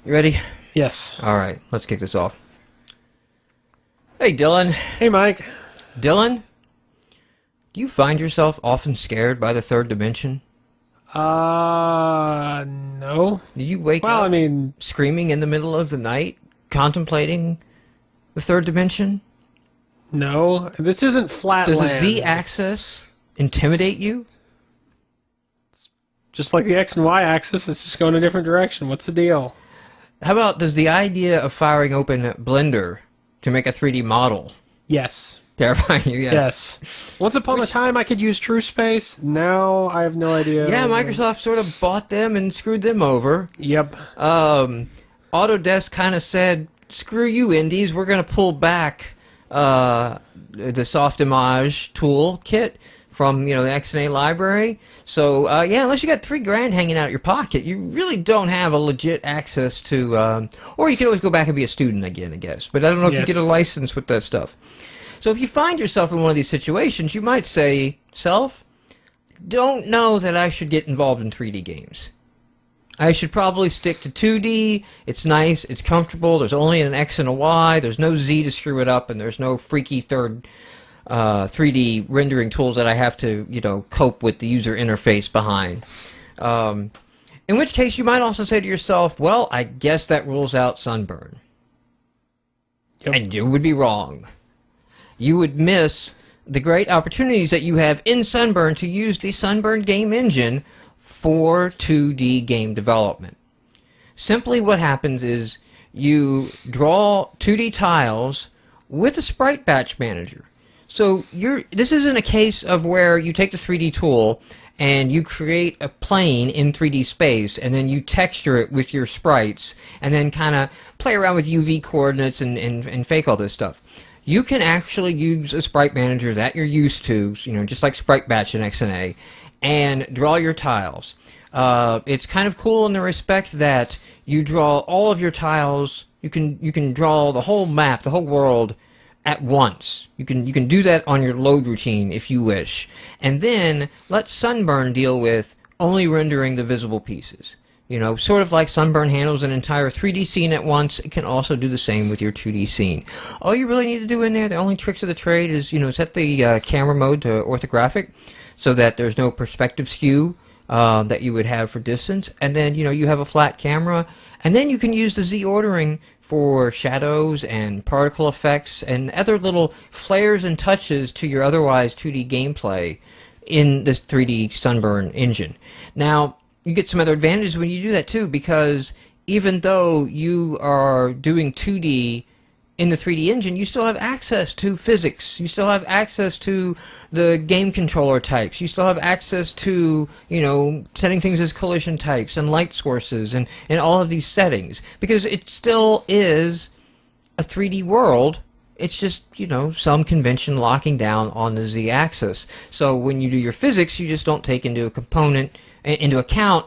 You ready? Yes. All right, let's kick this off. Hey, Dylan. Hey, Mike. Dylan, do you find yourself often scared by the third dimension? No. Do you wake Well, up I mean, screaming in the middle of the night, contemplating the third dimension? no. This isn't Does Flatland. the Z-axis intimidate you? Just like the X and Y axis, it's just going a different direction. What's the deal? How about, does the idea of firing open Blender to make a 3D model Yes. terrify you? Yes. Once upon a time, I could use True Space. Now, I have no idea. Yeah, Microsoft sort of bought them and screwed them over. Yep. Autodesk kind of said, screw you, indies, we're going to pull back the soft image tool kit from, the XNA library. So, yeah, unless you got $3,000 hanging out of your pocket, you really don't have a legit access to, or you can always go back and be a student again, I guess. But I don't know if you Yes. get a license with that stuff. So if you find yourself in one of these situations, you might say, self, don't know that I should get involved in 3D games. I should probably stick to 2D. It's nice, it's comfortable, there's only an X and a Y, there's no Z to screw it up, and there's no freaky third 3D rendering tools that I have to, cope with the user interface behind. In which case, you might also say to yourself, well, I guess that rules out Sunburn. Yep. And you would be wrong. You would miss the great opportunities that you have in Sunburn to use the Sunburn game engine for 2D game development. Simply what happens is you draw 2D tiles with a sprite batch manager. So this isn't a case of where you take the 3D tool and you create a plane in 3D space and then you texture it with your sprites and then kind of play around with UV coordinates and fake all this stuff. You can actually use a sprite manager that you're used to, just like Sprite Batch in XNA, and draw your tiles. It's kind of cool in the respect that you draw all of your tiles. You can draw the whole map, the whole world at once. You can do that on your load routine if you wish, and then let Sunburn deal with only rendering the visible pieces. Sort of like Sunburn handles an entire 3D scene at once, it can also do the same with your 2D scene. All you really need to do in there, the only tricks of the trade is, set the camera mode to orthographic so that there's no perspective skew that you would have for distance, and then, you have a flat camera, and then you can use the Z ordering for shadows and particle effects and other little flares and touches to your otherwise 2D gameplay in this 3D Sunburn engine. Now, you get some other advantages when you do that too, because even though you are doing 2D in the 3D engine, you still have access to physics. You still have access to the game controller types. You still have access to, setting things as collision types and light sources and all of these settings, because it still is a 3D world. It's just, some convention locking down on the Z-axis. So when you do your physics, you just don't take into account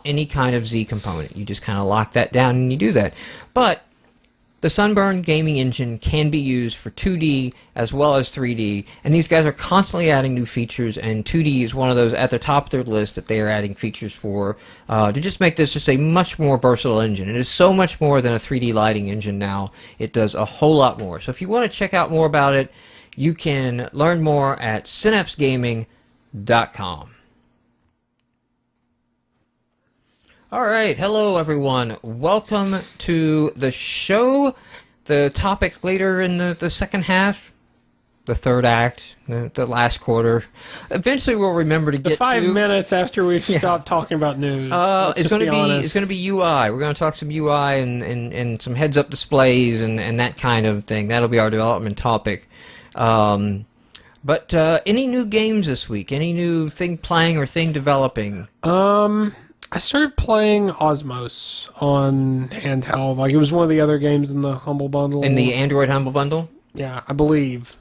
any kind of Z component. You just kind of lock that down and you do that. But the Sunburn gaming engine can be used for 2D as well as 3D, and these guys are constantly adding new features, and 2D is one of those at the top of their list that they are adding features for to just make this just a much more versatile engine. It is so much more than a 3D lighting engine now. It does a whole lot more. So if you want to check out more about it, you can learn more at synapsegaming.com. All right, hello everyone. Welcome to the show. The topic later in the second half, the third act, the last quarter. Eventually, we'll remember to get the 5 to minutes after we've stopped talking about news. it's going to be UI. We're going to talk some UI and some heads-up displays and that kind of thing. That'll be our development topic. But any new games this week? Any new thing playing or thing developing? I started playing Osmos on handheld. Like, it was one of the other games in the Humble Bundle. In the Android Humble Bundle? Yeah, I believe.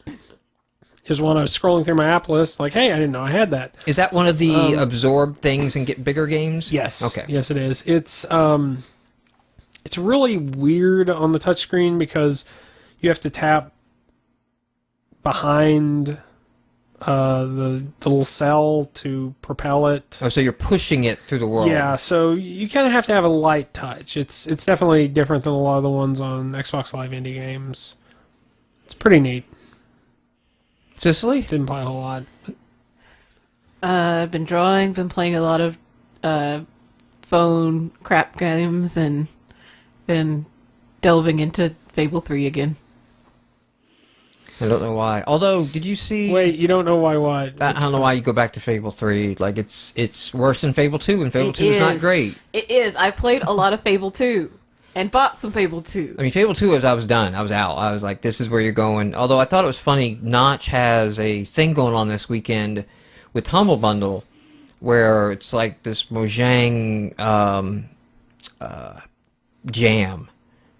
It was one I was scrolling through my app list, like, hey, I didn't know I had that. Is that one of the absorb things and get bigger games? Yes. Okay. Yes, it is. It's really weird on the touchscreen because you have to tap behind the little cell to propel it. Oh, so you're pushing it through the world. Yeah, so you kind of have to have a light touch. It's definitely different than a lot of the ones on Xbox Live Indie games. It's pretty neat. Cicely? Didn't play a whole lot. I've been drawing, been playing a lot of phone crap games, and been delving into Fable 3 again. I don't know why. Although, did you see... Wait, you don't know why what? I don't know why you go back to Fable 3. Like, it's worse than Fable 2, and Fable 2 is not great. It is. I played a lot of Fable 2, and bought some Fable 2. I mean, Fable 2, I was done. I was out. I was like, this is where you're going. Although, I thought it was funny, Notch has a thing going on this weekend with Humble Bundle, where it's like this Mojang jam.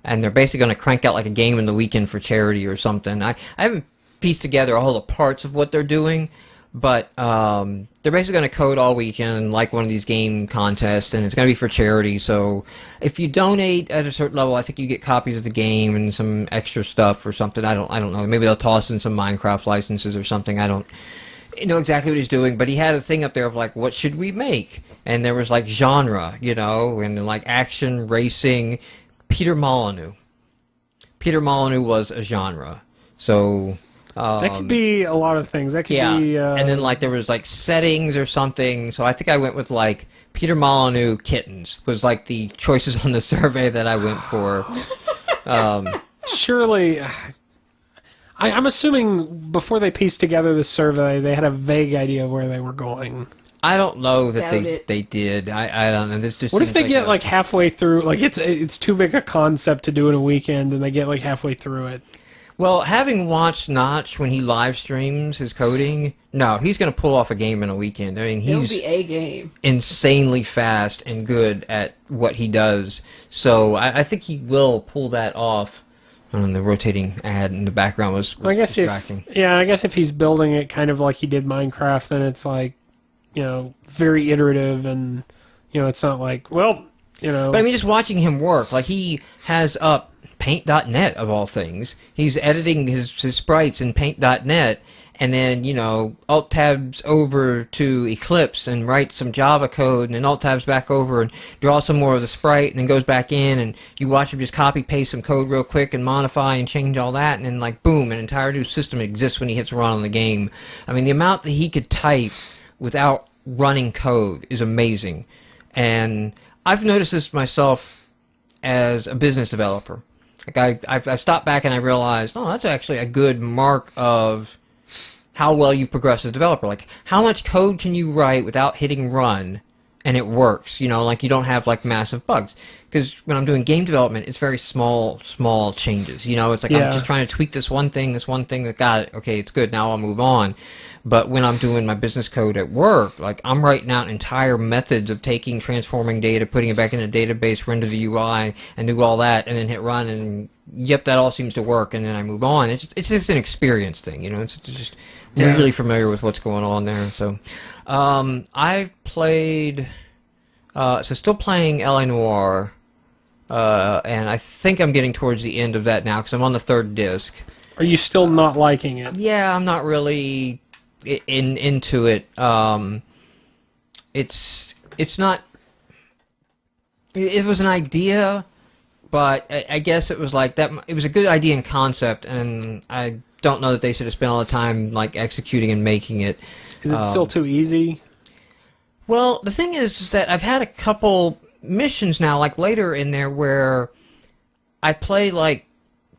And they're basically going to crank out like a game in the weekend for charity or something. I haven't pieced together all the parts of what they're doing, but they're basically going to code all weekend like one of these game contests, and it's going to be for charity. So if you donate at a certain level, I think you get copies of the game and some extra stuff or something. I don't know. Maybe they'll toss in some Minecraft licenses or something. I don't know exactly what he's doing, but he had a thing up there of like, what should we make? And there was like genre, and like action, racing. Peter Molyneux. Peter Molyneux was a genre. So... that could be a lot of things. That could be... and then like there was like settings or something. So I think I went with like Peter Molyneux kittens was like the choices on the survey that I went for. Surely... I'm assuming before they pieced together the survey, they had a vague idea of where they were going. I don't know that Doubt they did. I don't know. This just what if they seems get like halfway through? Like it's too big a concept to do in a weekend, and they get like halfway through it. Well, having watched Notch when he live streams his coding, no, he's going to pull off a game in a weekend. I mean, It'll he's be a game. insanely fast and good at what he does. So I think he will pull that off. The rotating ad in the background was distracting. I guess if he's building it kind of like he did Minecraft, then it's like, very iterative, and it's not like, well, But I mean, just watching him work, like he has up Paint.net of all things. He's editing his sprites in Paint.net, and then Alt tabs over to Eclipse and writes some Java code, and then Alt tabs back over and draws some more of the sprite, and then goes back in, and you watch him just copy paste some code real quick and modify and change all that, and then like boom, an entire new system exists when he hits run on the game. I mean, the amount that he could type without running code is amazing. And I've noticed this myself as a business developer. Like I've stopped back and I realized, that's actually a good mark of how well you've progressed as a developer. Like, how much code can you write without hitting run and it works? Like you don't have like massive bugs. Because when I'm doing game development, it's very small changes. It's like I'm just trying to tweak this one thing, that got it. Okay, it's good. Now I'll move on. But when I'm doing my business code at work, like I'm writing out entire methods of transforming data, putting it back in a database, render the UI, and do all that, and then hit run, and yep, that all seems to work, and then I move on. It's just an experience thing, It's just really familiar with what's going on there. So I've played, still playing L.A. Noire, and I think I'm getting towards the end of that now because I'm on the third disc. Are you still not liking it? Yeah, I'm not really into it. It's not. It was an idea, but I guess it was like that. It was a good idea in concept, and I don't know that they should have spent all the time like executing and making it. Is it still too easy? Well, the thing is that I've had a couple missions now, like later in there, where I play like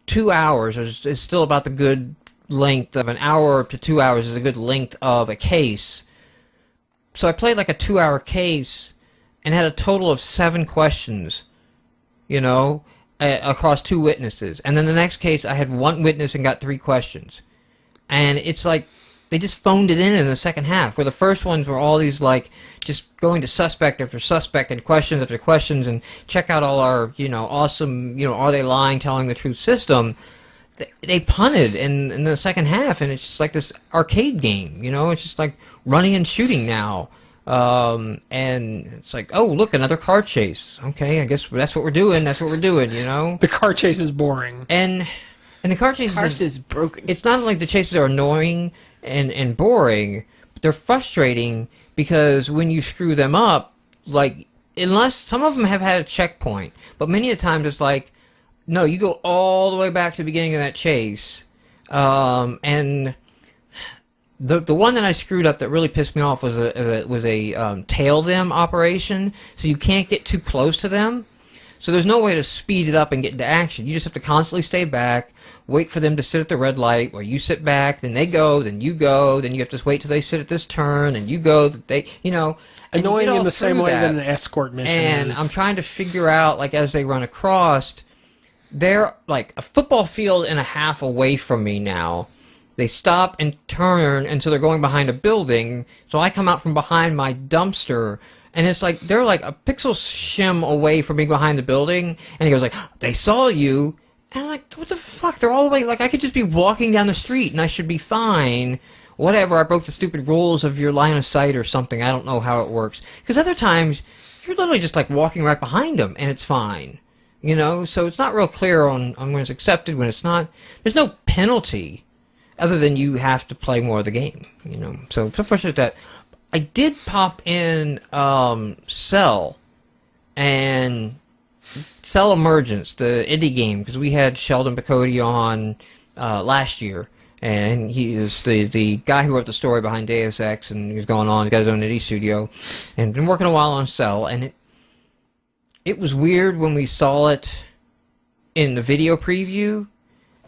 2 hours. It's still about the good length of an hour to 2 hours is a good length of a case. So I played like a 2-hour case and had a total of 7 questions, across 2 witnesses. And then the next case I had 1 witness and got 3 questions. And it's like they just phoned it in the second half, where the first ones were all these like just going to suspect after suspect and questions after questions and check out all our awesome are they lying, telling the truth system. They punted in the second half, and it's just like this arcade game. It's just like running and shooting now. And it's like, oh, look, another car chase. Okay, I guess that's what we're doing. The car chase is boring. And the car chase is broken. It's not like the chases are annoying. and boring, but they're frustrating because when you screw them up, like, unless some of them have had a checkpoint, but many of the times it's like, no, you go all the way back to the beginning of that chase, and the one that I screwed up that really pissed me off was a tail them operation, so you can't get too close to them. So there's no way to speed it up and get into action. You just have to constantly stay back, wait for them to sit at the red light, or you sit back, then they go, then you go, then you have to wait till they sit at this turn, and you go, they, you know. Annoying in the same way that an escort mission and is. I'm trying to figure out, like, as they run across, they're like a football field and a half away from me now. They stop and turn, and so they're going behind a building, so I come out from behind my dumpster, and it's like, they're like a pixel shim away from being behind the building, and he goes like, they saw you, and I'm like, what the fuck, they're all the way, like, I could just be walking down the street, and I should be fine. Whatever, I broke the stupid rules of your line of sight or something, I don't know how it works. Because other times, you're literally just like walking right behind them, and it's fine. You know, so it's not real clear on when it's accepted, when it's not. There's no penalty, other than you have to play more of the game, you know. So frustrated that. I did pop in Cell and Cell Emergence, the indie game, because we had Sheldon Picotti on last year, and he is the guy who wrote the story behind Deus Ex, and he's going on, he's got his own indie studio, and been working a while on Cell, and it was weird when we saw it in the video preview,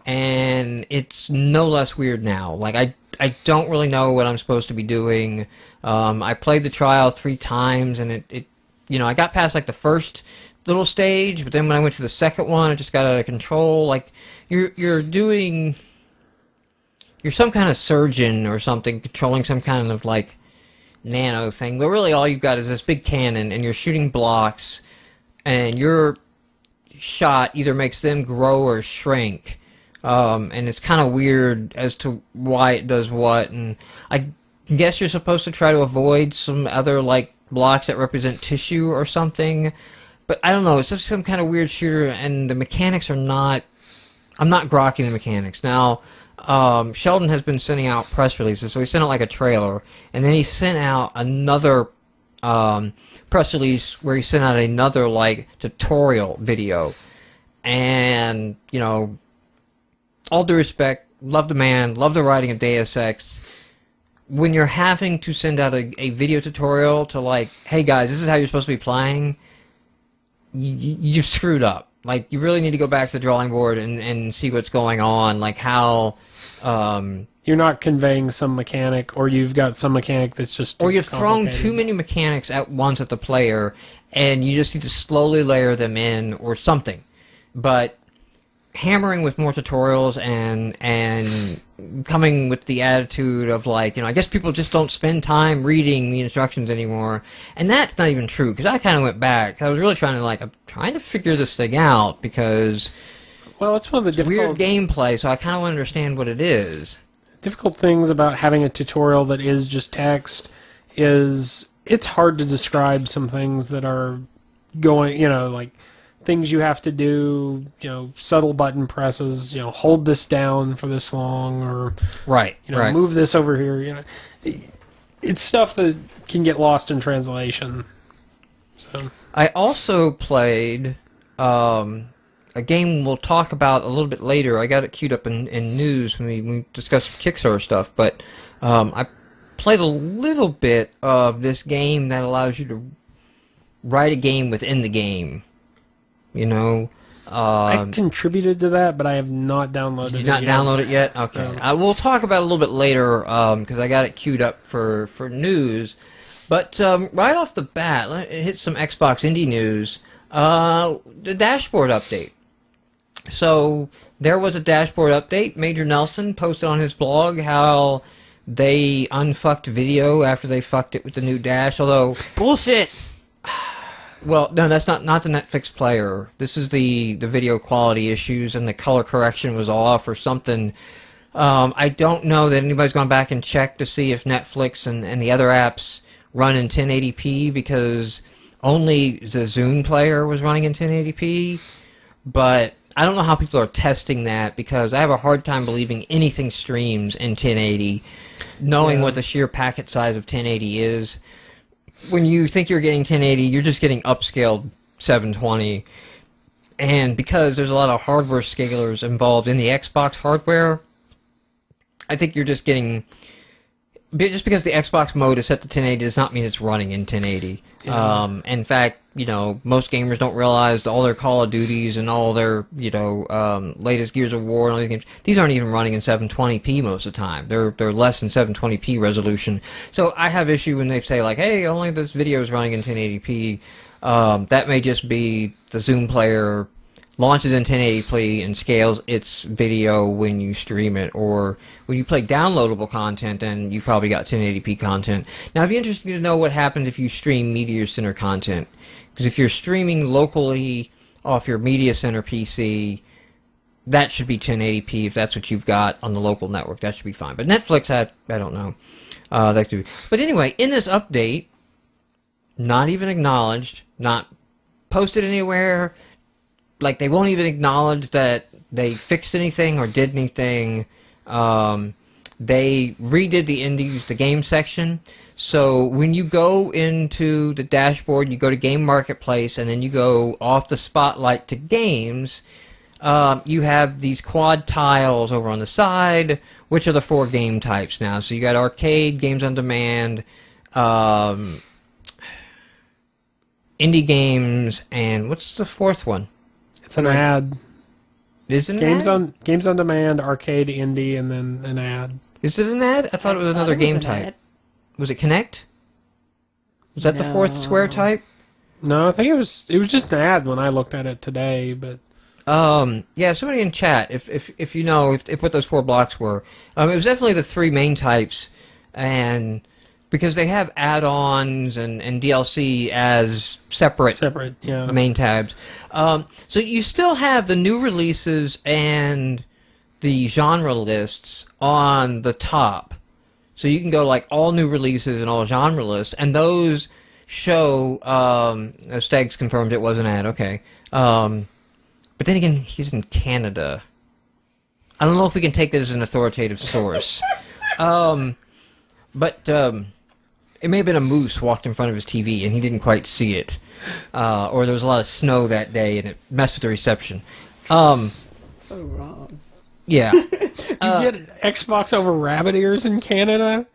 and it's no less weird now. Like, I don't really know what I'm supposed to be doing. I played the trial 3 times, and it you know, I got past like the first little stage, but then when I went to the second one, it just got out of control. Like, you're some kind of surgeon or something controlling some kind of like nano thing, but really all you've got is this big cannon, and you're shooting blocks, and your shot either makes them grow or shrink. And it's kind of weird as to why it does what, and I guess you're supposed to try to avoid some other, like, blocks that represent tissue or something, but I don't know, it's just some kind of weird shooter, and the mechanics are not, I'm not grokking the mechanics. Now, Sheldon has been sending out press releases, so he sent out, like, a trailer, and then he sent out another, press release where he sent out another, like, tutorial video, and, you know, all due respect, love the man, love the writing of Deus Ex. When you're having to send out a video tutorial to, like, hey guys, this is how you're supposed to be playing, you've screwed up. Like, you really need to go back to the drawing board and see what's going on, like how... you're not conveying some mechanic, or you've got some mechanic that's just... Or you've thrown too many mechanics at once at the player, and you just need to slowly layer them in, or something. But... hammering with more tutorials and coming with the attitude of, like, you know, I guess people just don't spend time reading the instructions anymore, and that's not even true, because I kind of went back. I was really trying to, like, I'm trying to figure this thing out, because well, it's one of the difficult... weird gameplay, so I kind of want to understand what it is. Difficult things about having a tutorial that is just text is it's hard to describe some things that are going, you know, like... things you have to do, you know, subtle button presses, you know, hold this down for this long, or right, you know, right. move this over here. You know, it's stuff that can get lost in translation. So I also played a game we'll talk about a little bit later. I got it queued up in news when we discussed Kickstarter stuff, but I played a little bit of this game that allows you to write a game within the game. You know, I contributed to that, but I have not downloaded it. Did you not download it yet? Okay. We'll talk about it a little bit later, because I got it queued up for news. But right off the bat, let's hit some Xbox indie news. The dashboard update. So there was a dashboard update. Major Nelson posted on his blog how they unfucked video after they fucked it with the new dash, although... bullshit! Well, no, that's not the Netflix player. This is the video quality issues, and the color correction was off or something. I don't know that anybody's gone back and checked to see if Netflix and the other apps run in 1080p, because only the Zune player was running in 1080p. But I don't know how people are testing that, because I have a hard time believing anything streams in 1080, knowing what the sheer packet size of 1080 is. When you think you're getting 1080, you're just getting upscaled 720. And because there's a lot of hardware scalers involved in the Xbox hardware, I think you're just getting... Just because the Xbox mode is set to 1080 does not mean it's running in 1080. Yeah. In fact, you know, most gamers don't realize all their Call of Duties and all their, you know, latest Gears of War and all these games, these aren't even running in 720p most of the time. They're less than 720p resolution. So I have issue when they say, like, hey, only this video is running in 1080p. That may just be the Zoom player launches in 1080p and scales its video when you stream it, or when you play downloadable content, then you probably got 1080p content. Now, it'd be interesting to know what happens if you stream Media Center content, because if you're streaming locally off your Media Center PC, that should be 1080p if that's what you've got on the local network. That should be fine. But Netflix, I don't know. That could be. But anyway, in this update, not even acknowledged, not posted anywhere. Like, they won't even acknowledge that they fixed anything or did anything. They redid the indies, the game section. So when you go into the dashboard, you go to Game Marketplace, and then you go off the spotlight to games. You have these quad tiles over on the side, which are the 4 game types now. So you got arcade, games on demand, indie games, and what's the 4th one? It's an ad. Is it an games ad? Games on demand, arcade, indie, and then an ad. Is it an ad? I thought it was another game type. Ad. Was it Connect? Was that the 4th square type? No, I think it was just an ad when I looked at it today, but yeah, somebody in chat, if you know if what those 4 blocks were. It was definitely the 3 main types, and because they have add-ons and DLC as separate yeah, main tabs. So you still have the new releases and the genre lists on the top. So you can go like all new releases and all genre lists, and those show, Stegs confirmed it was an ad, okay. But then again, he's in Canada. I don't know if we can take that as an authoritative source. But it may have been a moose walked in front of his TV and he didn't quite see it. Or there was a lot of snow that day and it messed with the reception. So wrong. Yeah. You get Xbox over rabbit ears in Canada?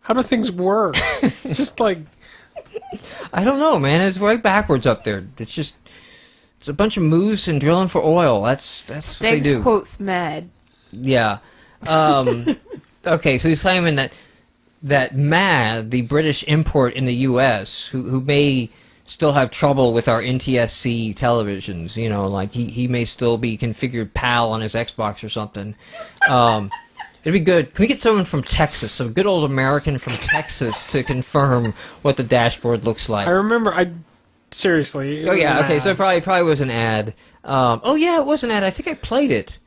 How do things work? Just like... I don't know, man. It's right backwards up there. It's a bunch of moose and drilling for oil. That's what they do. Quotes mad. Yeah. Okay, so he's claiming that MAD, the British import in the U.S., who may still have trouble with our NTSC televisions, you know, like he may still be configured PAL on his Xbox or something. It'd be good. Can we get someone from Texas, some good old American from Texas, to confirm what the dashboard looks like? I remember, seriously. Oh, yeah, okay, so it probably was an ad. Oh, yeah, it was an ad. I think I played it.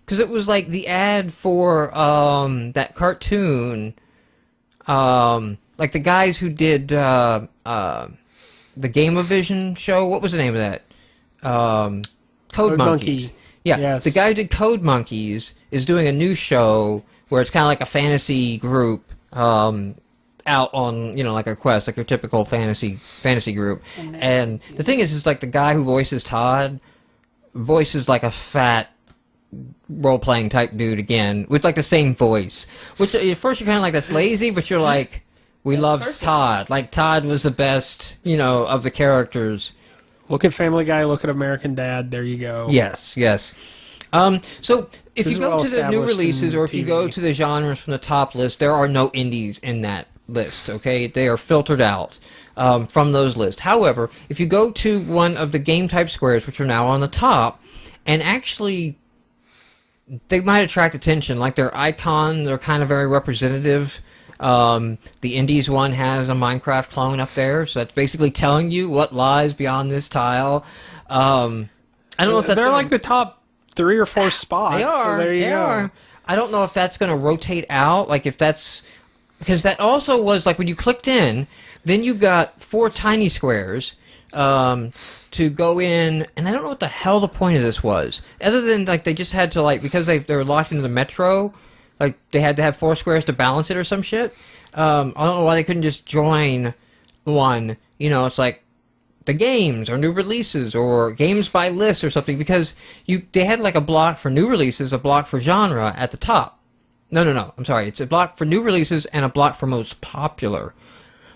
Because it was like the ad for that cartoon, like the guys who did the Game-O-Vision show. What was the name of that? Code Monkeys. Monkey. Yeah, yes. The guy who did Code Monkeys is doing a new show where it's kind of like a fantasy group out on, you know, like a quest, like your typical fantasy group. And the thing is like the guy who voices Todd voices like a fat role-playing type dude again, with like the same voice. Which at first you're kind of like, that's lazy, but you're like, we love Todd. Like, Todd was the best, you know, of the characters. Look at Family Guy, look at American Dad, there you go. Yes, yes. So if you go to the new releases, or if you go to the genres from the top list, there are no indies in that list, okay? They are filtered out from those lists. However, if you go to one of the game type squares, which are now on the top, and actually they might attract attention, like their icons are kind of very representative. The Indies one has a Minecraft clone up there, so that's basically telling you what lies beyond this tile. I don't know if that's they're like the top 3 or 4 spots. They are. So there you go. Are. I don't know if that's going to rotate out, like if that's, because that also was like when you clicked in, then you got 4 tiny squares. to go in, and I don't know what the hell the point of this was, other than like they just had to like because they were locked into the metro, like they had to have 4 squares to balance it or some shit. I don't know why they couldn't just join one. You know, it's like the games or new releases or games by list or something, because they had like a block for new releases, a block for genre at the top. No, I'm sorry. It's a block for new releases and a block for most popular.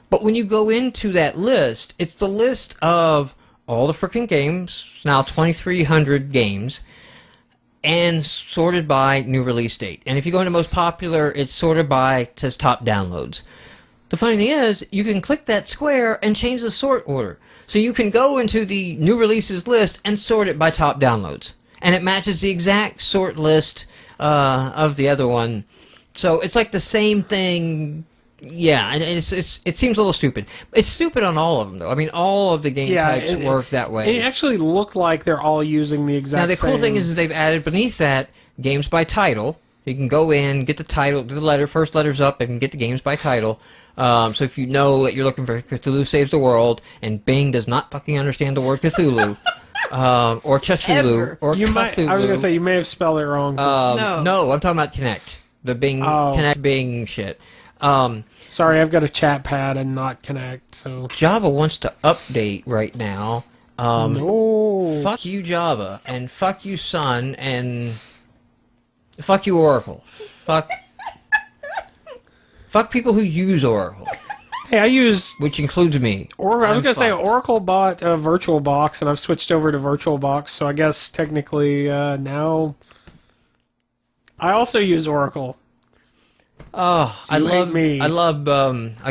But when you go into that list, it's the list of all the freaking games, now 2,300 games, and sorted by new release date. And if you go into most popular, it's sorted by, it says top downloads. The funny thing is, you can click that square and change the sort order. So you can go into the new releases list and sort it by top downloads. And it matches the exact sort list of the other one. So it's like the same thing. Yeah, and it seems a little stupid. It's stupid on all of them, though. I mean, all of the game types work that way. It actually looked like they're all using the exact same... Now, the cool thing is they've added beneath that games by title. You can go in, get the title, the first letters up, and get the games by title. So if you know that you're looking for Cthulhu Saves the World, and Bing does not fucking understand the word Cthulhu, or Chthulhu, or Cthulhu. I was going to say, you may have spelled it wrong. No, I'm talking about Connect. The Bing, Connect Bing shit. Sorry, I've got a chat pad and not Connect, so... Java wants to update right now. No. Fuck you, Java, and fuck you, Sun, and... Fuck you, Oracle. Fuck people who use Oracle. Hey, I use... Which includes me. I was going to say, Oracle bought a VirtualBox, and I've switched over to VirtualBox, so I guess technically now... I also use Oracle. Oh, so I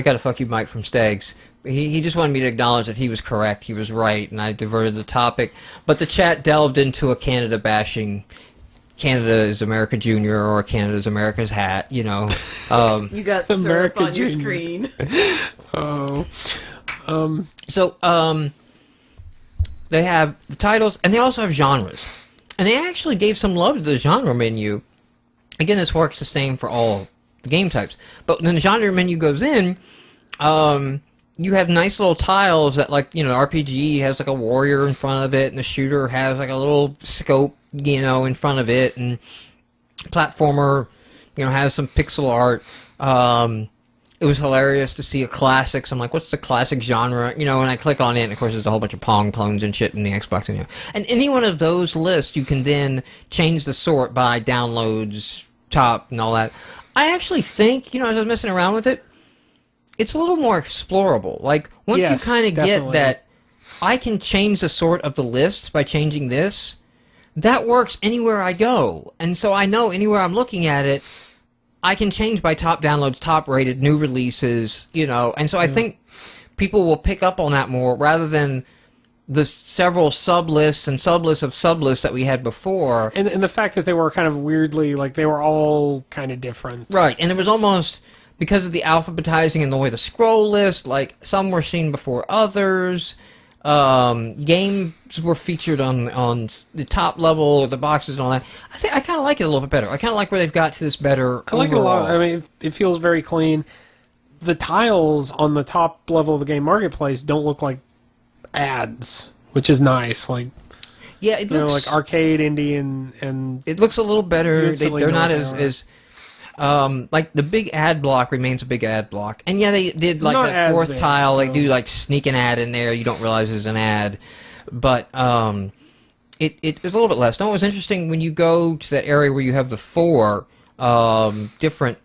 got a fuck you Mike from Stags. He just wanted me to acknowledge that he was correct, he was right, and I diverted the topic. But the chat delved into a Canada bashing... Canada is America Junior, or Canada is America's hat, you know. You got syrup on your screen. So, they have the titles, and they also have genres. And they actually gave some love to the genre menu. Again, this works the same for all the game types. But when the genre menu goes in, you have nice little tiles that, like, you know, RPG has like a warrior in front of it, and the shooter has like a little scope, you know, in front of it, and platformer, you know, has some pixel art. It was hilarious to see a classic. So I'm like, what's the classic genre? You know, and I click on it, and of course there's a whole bunch of Pong clones and shit in the Xbox. And, you know, and any one of those lists, you can then change the sort by downloads, top, and all that. I actually think, you know, as I was messing around with it, it's a little more explorable. Like, once you kind of get that I can change the sort of the list by changing this, that works anywhere I go. And so I know anywhere I'm looking at it, I can change by top downloads, top rated, new releases, you know. And so I think people will pick up on that more rather than the several sublists and sublists of sublists that we had before. And the fact that they were kind of weirdly, like, they were all kind of different. Right, and it was almost... because of the alphabetizing and the way the scroll list, like, some were seen before others. Games were featured on the top level, the boxes and all that. I kind of like it a little bit better. I kind of like where they've got to this better I like overall. it a lot. I mean, it feels very clean. The tiles on the top level of the game marketplace don't look like ads, which is nice. Like, yeah, it looks, like arcade, indie, and it looks a little better. They're not as like the big ad block remains a big ad block, and yeah, they did like not that fourth big, tile. so. They do like sneak an ad in there. You don't realize it's an ad, but it's a little bit less. No, it was interesting when you go to that area where you have the 4 different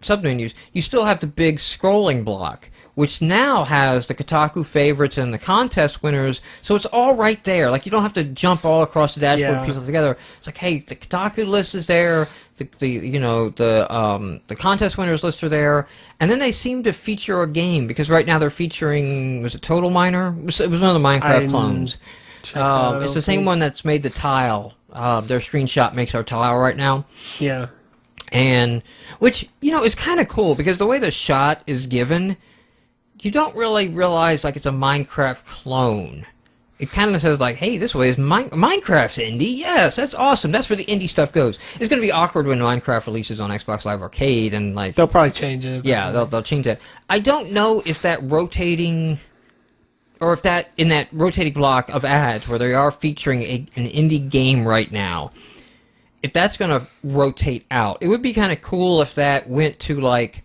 submenus. You still have the big scrolling block, which now has the Kotaku favorites and the contest winners, so it's all right there. Like, you don't have to jump all across the dashboard people together. It's like, hey, the Kotaku list is there, the contest winners list are there, and then they seem to feature a game, because right now they're featuring, was it Total Miner? It was one of the Minecraft clones. It's the same one that's made the tile. Their screenshot makes our tile right now. Yeah. And, which, you know, is kind of cool, because the way the shot is given, you don't really realize, like, it's a Minecraft clone. It kind of says, like, hey, this way is Minecraft's indie. Yes, that's awesome. That's where the indie stuff goes. It's going to be awkward when Minecraft releases on Xbox Live Arcade, and, like... they'll probably change it. Yeah, they'll change it. I don't know if that rotating or if that, in that rotating block of ads where they are featuring an indie game right now, if that's going to rotate out, it would be kind of cool if that went to, like,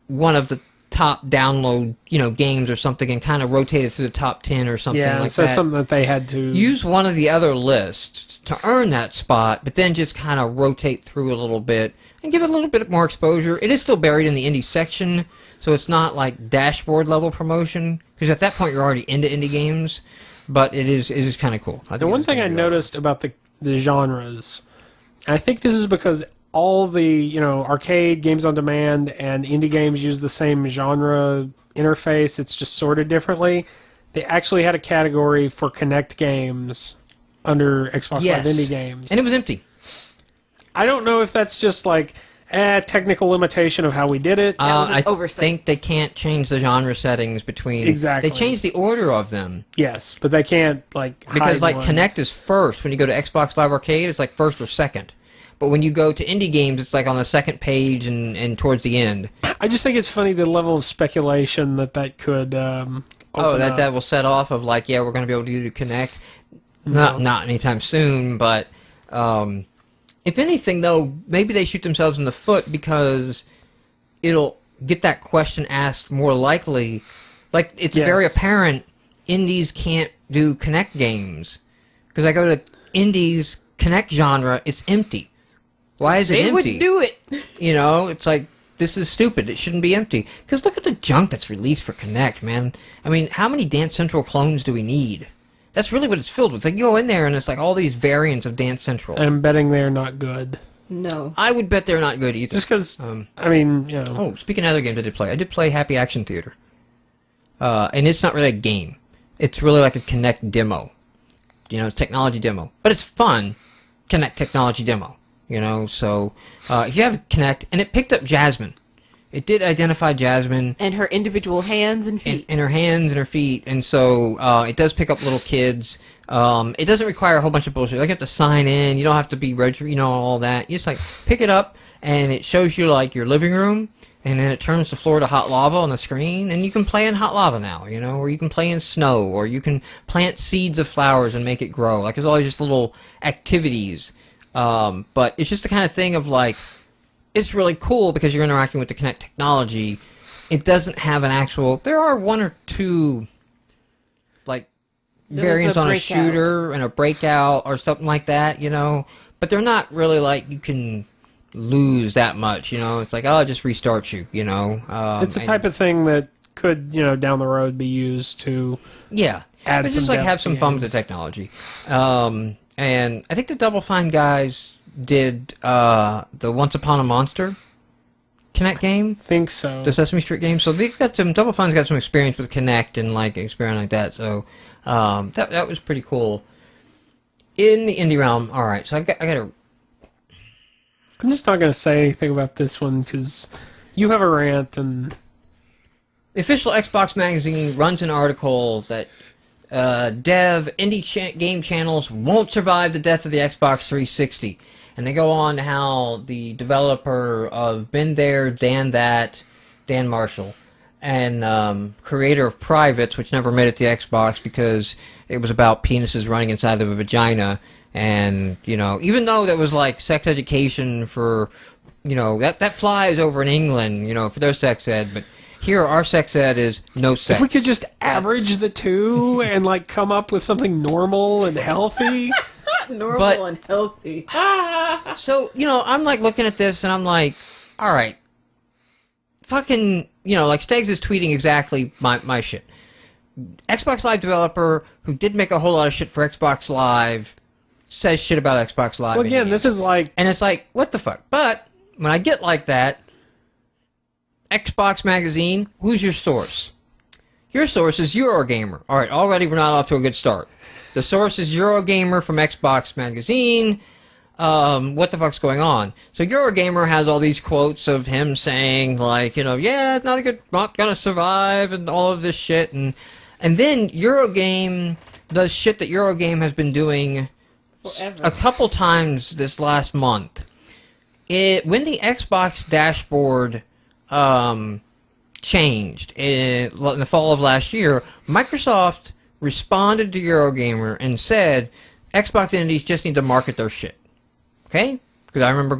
one of the top download, games or something and kind of rotated through the top 10 or something like that. Yeah, so something that they had to... Use one of the other lists to earn that spot, but then just kind of rotate through a little bit and give it a little bit more exposure. It is still buried in the indie section, so it's not like dashboard level promotion, because at that point you're already into indie games, but it is kind of cool. The one thing I noticed about the genres, I think this is because all the arcade, games on demand, and indie games use the same genre interface. It's just sorted differently. They actually had a category for Connect games under Xbox Live Indie Games. And it was empty. I don't know if that's just like technical limitation of how we did it. I think they can't change the genre settings between... Exactly. They changed the order of them. Yes, but they can't because hide one. Connect is first. When you go to Xbox Live Arcade, it's like first or second. But when you go to indie games, it's like on the second page and towards the end. I just think it's funny the level of speculation that could open up. That will set off of we're going to be able to do Connect. Not anytime soon, but if anything, though, maybe they shoot themselves in the foot because it'll get that question asked more likely. Like, it's very apparent indies can't do Connect games. Because I go to indies Connect genre, it's empty. Why is it empty? They wouldn't do it. It's like, this is stupid. It shouldn't be empty. Because look at the junk that's released for Connect, man. I mean, how many Dance Central clones do we need? That's really what it's filled with. Like, you go in there and it's like all these variants of Dance Central. I'm betting they're not good. No. I would bet they're not good either. Just because, Oh, speaking of other games I did play Happy Action Theater. And it's not really a game. It's really like a Connect demo. It's technology demo. But it's fun. Connect technology demo. So if you have Connect, and it picked up Jasmine. It did identify Jasmine. And her individual hands and feet. And her hands and her feet. And so it does pick up little kids. It doesn't require a whole bunch of bullshit. Like, you have to sign in. You don't have to be registered, all that. You just, pick it up, and it shows you, your living room. And then it turns the floor to hot lava on the screen, and you can play in hot lava now, or you can play in snow, or you can plant seeds of flowers and make it grow. There's always just little activities. But it's just the kind of thing of, it's really cool because you're interacting with the Kinect technology. It doesn't have an actual... There are one or two, variants on a shooter and a breakout or something like that, But they're not really, you can... lose that much, it's like, oh, it just restarts you, it's the type of thing that could, down the road be used to add but some just have some fun with the technology. And I think the Double Fine guys did the Once Upon a Monster Kinect game. I think so. The Sesame Street game. So they've got Double Fine's got some experience with Kinect and experience like that. So that was pretty cool. In the indie realm, all right. So I got to. I'm just not going to say anything about this one because you have a rant and... The official Xbox magazine runs an article that indie game channels won't survive the death of the Xbox 360. And they go on how the developer of Been There, Dan That, Dan Marshall, and creator of Privates, which never made it to Xbox because it was about penises running inside of a vagina. And, even though that was sex education for, that flies over in England, for their sex ed, but here our sex ed is no sex. If we could just average the two and, come up with something normal and healthy. Normal and healthy. So, I'm, looking at this and I'm like, all right, fucking, Stegs is tweeting exactly my shit. Xbox Live developer who did make a whole lot of shit for Xbox Live says shit about Xbox Live. Well, again, this is And it's what the fuck? But when I get like that, Xbox Magazine, who's your source? Your source is Eurogamer. All right, already we're not off to a good start. The source is Eurogamer from Xbox Magazine. What the fuck's going on? So Eurogamer has all these quotes of him saying, yeah, not gonna survive, and all of this shit. And then Eurogame does shit that Eurogame has been doing forever. A couple times this last month. When the Xbox dashboard changed in the fall of last year, Microsoft responded to Eurogamer and said Xbox indies just need to market their shit. Okay? Because I remember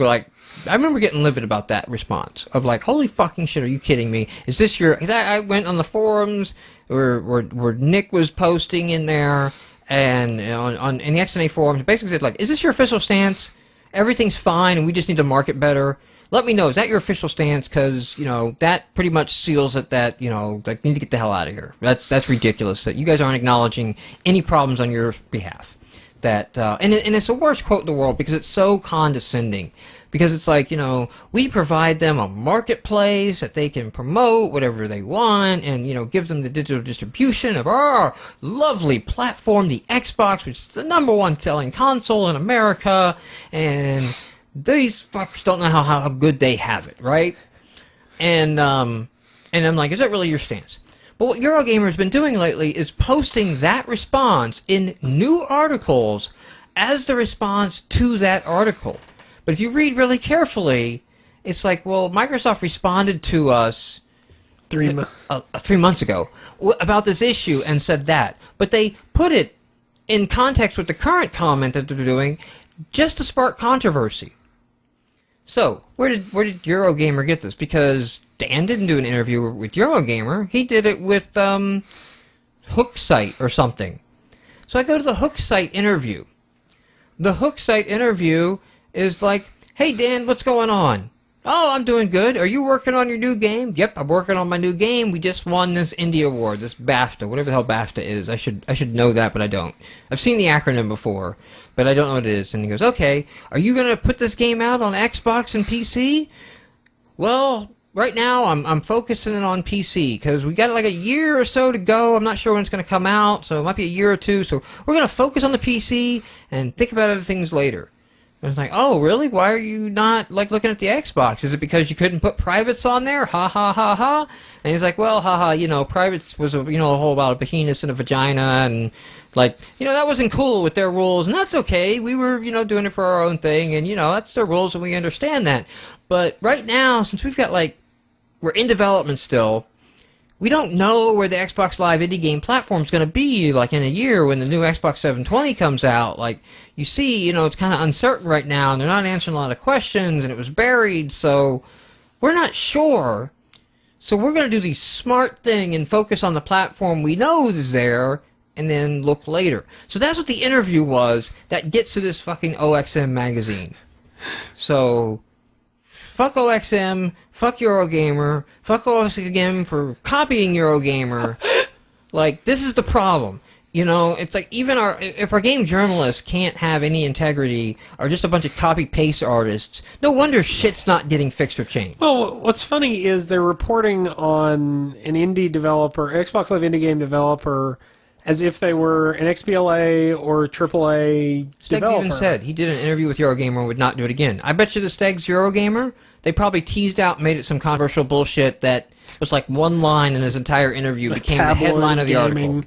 getting livid about that response of like, holy fucking shit, are you kidding me? Is this your? I went on the forums where Nick was posting in there and in the XNA forums, basically said like, is this your official stance? Everything's fine and we just need to market better. Let me know. Is that your official stance? Because that pretty much seals it. That like, need to get the hell out of here. That's ridiculous. That you guys aren't acknowledging any problems on your behalf. That and it's the worst quote in the world because it's so condescending. Because it's like, we provide them a marketplace that they can promote whatever they want and, give them the digital distribution of our lovely platform, the Xbox, which is the #1 selling console in America. And these fuckers don't know how good they have it, right? And I'm like, is that really your stance? But what Eurogamer's been doing lately is posting that response in new articles as the response to that article. But if you read really carefully, it's like, well, Microsoft responded to us 3 months ago about this issue and said that. But they put it in context with the current comment that they're doing just to spark controversy. So, where did Eurogamer get this? Because Dan didn't do an interview with Eurogamer. He did it with HookSite or something. So I go to the HookSite interview. The HookSite interview is like, hey Dan, what's going on? Oh, I'm doing good. Are you working on your new game? Yep, I'm working on my new game. We just won this Indie Award, this BAFTA, whatever the hell BAFTA is. I should know that, but I don't. I've seen the acronym before, but I don't know what it is. And he goes, okay, are you going to put this game out on Xbox and PC? Well, right now I'm focusing it on PC because we got like a year or so to go. I'm not sure when it's going to come out, so it might be a year or two. So we're going to focus on the PC and think about other things later. I was like, oh, really? Why are you not, like, looking at the Xbox? Is it because you couldn't put privates on there? Ha, ha, ha, ha. And he's like, well, ha, ha, privates was, a whole about a penis and a vagina, and, like, that wasn't cool with their rules, and that's okay. We were, doing it for our own thing, and, that's their rules, and we understand that. But right now, since we've got, like, we're in development still, we don't know where the Xbox Live indie game platform is going to be, like, in a year when the new Xbox 720 comes out. Like, you see, it's kind of uncertain right now, and they're not answering a lot of questions, and it was buried, so we're not sure. So we're going to do the smart thing and focus on the platform we know is there, and then look later. So that's what the interview was that gets to this fucking OXM magazine. So, fuck OXM, fuck Eurogamer, fuck OXM for copying Eurogamer. Like, this is the problem. It's like even if our game journalists can't have any integrity, or just a bunch of copy-paste artists, no wonder shit's not getting fixed or changed. Well, what's funny is they're reporting on an indie developer, Xbox Live indie game developer, as if they were an XBLA or AAA Steg developer. even said he did an interview with Eurogamer and would not do it again. I bet you the Steg's Eurogamer, they probably teased out and made it some controversial bullshit that was like one line in his entire interview became the headline of the article.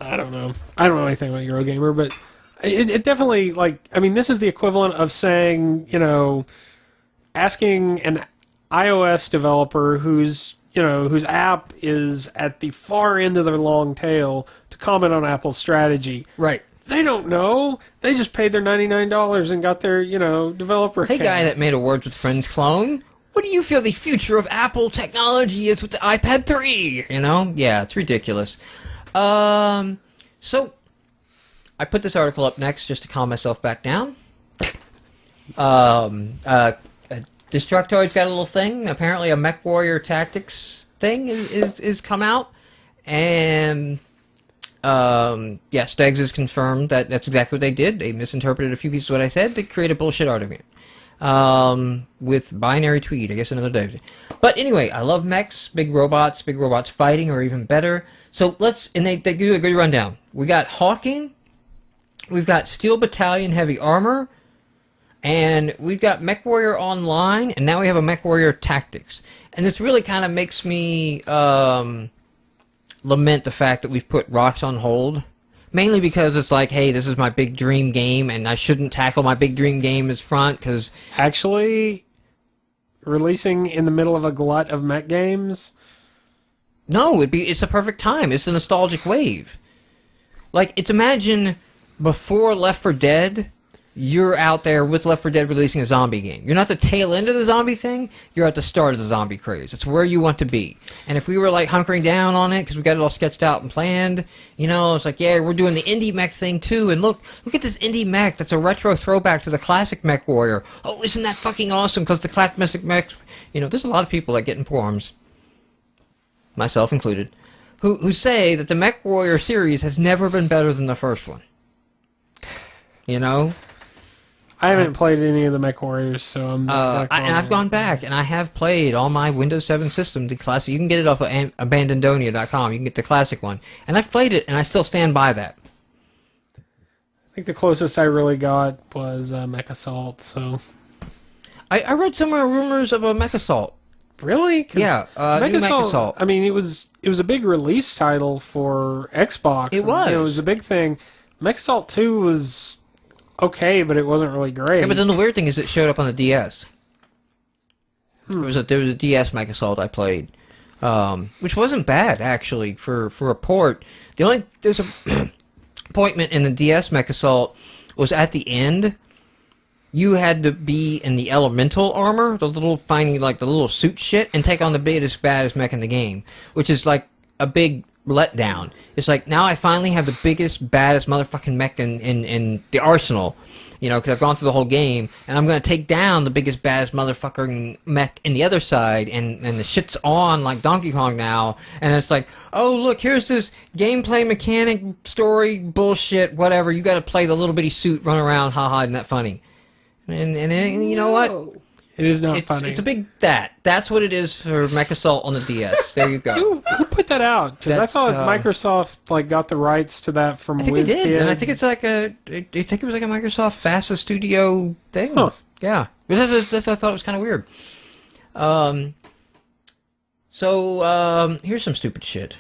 I don't know. I don't know anything about Eurogamer, but it definitely, like, I mean, this is the equivalent of saying, asking an iOS developer whose app is at the far end of their long tail to comment on Apple's strategy. Right. They don't know. They just paid their $99 and got their, developer account. Hey, guy that made a Words with Friends clone, what do you feel the future of Apple technology is with the iPad 3? Yeah, it's ridiculous. So, I put this article up next just to calm myself back down. Destructoid's got a little thing. Apparently a MechWarrior Tactics thing is come out. And, Stegs has confirmed that that's exactly what they did. They misinterpreted a few pieces of what I said to create a bullshit argument. With binary tweet, I guess another day. But anyway, I love mechs, big robots fighting, or even better. So they do a good rundown. We got Hawking, we've got Steel Battalion Heavy Armor, and we've got MechWarrior Online, and now we have a MechWarrior Tactics. And this really kind of makes me lament the fact that we've put Rocks on hold. Mainly because it's like, hey, this is my big dream game, and I shouldn't tackle my big dream game as front, because... Actually, releasing in the middle of a glut of mech games? No, it's a perfect time. It's a nostalgic wave. Like, it's imagine before Left 4 Dead, you're out there with Left 4 Dead releasing a zombie game. You're not the tail end of the zombie thing, you're at the start of the zombie craze. It's where you want to be. And if we were, like, hunkering down on it, because we got it all sketched out and planned, you know, it's like, yeah, we're doing the indie mech thing, too, and look at this indie mech that's a retro throwback to the classic Mech Warrior. Oh, isn't that fucking awesome, because the classic mech, you know, there's a lot of people that get in forums, myself included, who say that the Mech Warrior series has never been better than the first one. You know? I haven't played any of the Mech Warriors, so I'm not and I've gone back, and I have played on my Windows 7 system, the classic. You can get it off of abandonia.com. You can get the classic one. And I've played it, and I still stand by that. I think the closest I really got was Mech Assault, so... I read somewhere rumors of a Mech Assault. Really? Yeah, Mech new Mech Assault. I mean, it was a big release title for Xbox. It was. It was a big thing. Mech Assault 2 was okay, but it wasn't really great. Yeah, but then the weird thing is it showed up on the DS. There was a DS Mech Assault I played, which wasn't bad, actually, for a port. There's a appointment in the DS Mech Assault was at the end. You had to be in the elemental armor, the little tiny, like the little suit shit, and take on the biggest, baddest mech in the game, which is like a big letdown. It's like, now I finally have the biggest, baddest motherfucking mech in the arsenal, you know, because I've gone through the whole game, and I'm going to take down the biggest, baddest motherfucking mech in the other side, and the shit's on like Donkey Kong now, and it's like, oh, look, here's this gameplay mechanic, story, bullshit, whatever, you got to play the little bitty suit, run around, haha, isn't that funny? And you know what? It is not funny. It's a big That's what it is for Mech Assault on the DS. There you go. Who put that out? Because I thought Microsoft like got the rights to that from WizKid. I think they did, and I think it's like I think it was like a Microsoft Fasta Studio thing. Huh. Yeah, that's I thought it was kind of weird. So here's some stupid shit.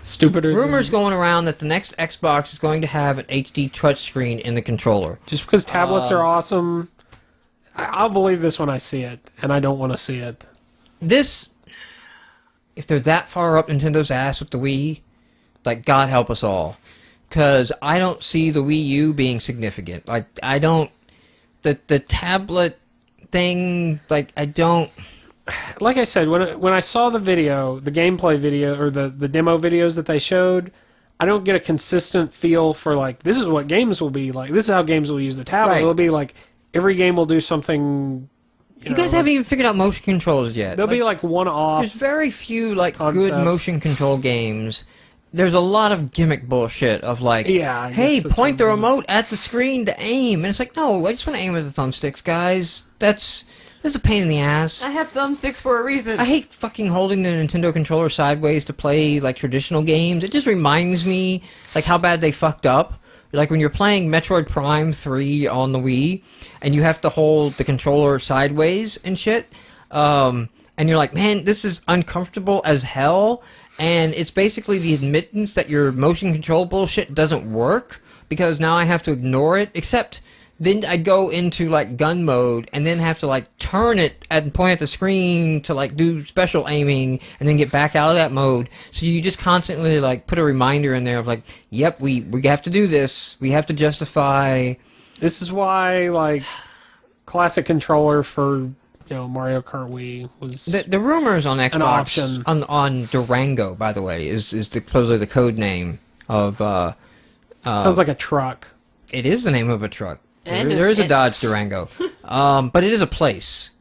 Stupider. Rumors going around that the next Xbox is going to have an HD touchscreen in the controller. Just because tablets are awesome, I'll believe this when I see it, and I don't want to see it. If they're that far up Nintendo's ass with the Wii, like, God help us all. Because I don't see the Wii U being significant. Like, I don't... The tablet thing, like, I don't... Like I said, when I saw the video, the gameplay video, or the demo videos that they showed, I don't get a consistent feel for, like, this is what games will be like. This is how games will use the tablet. Right. It'll be like, every game will do something... You guys haven't even figured out motion controls yet. There'll be, like, one-off. There's very few, like, concepts. good motion control games. There's a lot of gimmick bullshit of, like, yeah, hey, point the remote at the screen to aim. And it's like, no, I just want to aim with the thumbsticks, guys. That's a pain in the ass. I have thumbsticks for a reason. I hate fucking holding the Nintendo controller sideways to play, like, traditional games. It just reminds me, like, how bad they fucked up. Like, when you're playing Metroid Prime 3 on the Wii, and you have to hold the controller sideways and shit, and you're like, man, this is uncomfortable as hell, and it's basically the admittance that your motion control bullshit doesn't work, because now I have to ignore it, except... Then I go into, like, gun mode, and then have to, like, turn it and point at the screen to, like, do special aiming, and then get back out of that mode. So you just constantly, like, put a reminder in there of, like, yep, we have to do this. We have to justify... This is why, like, classic controller for, Mario Kart Wii was... The rumors on Xbox... An option. On Durango, by the way, is supposedly the code name of... Sounds like a truck. It is the name of a truck. There is a Dodge Durango, but it is a place.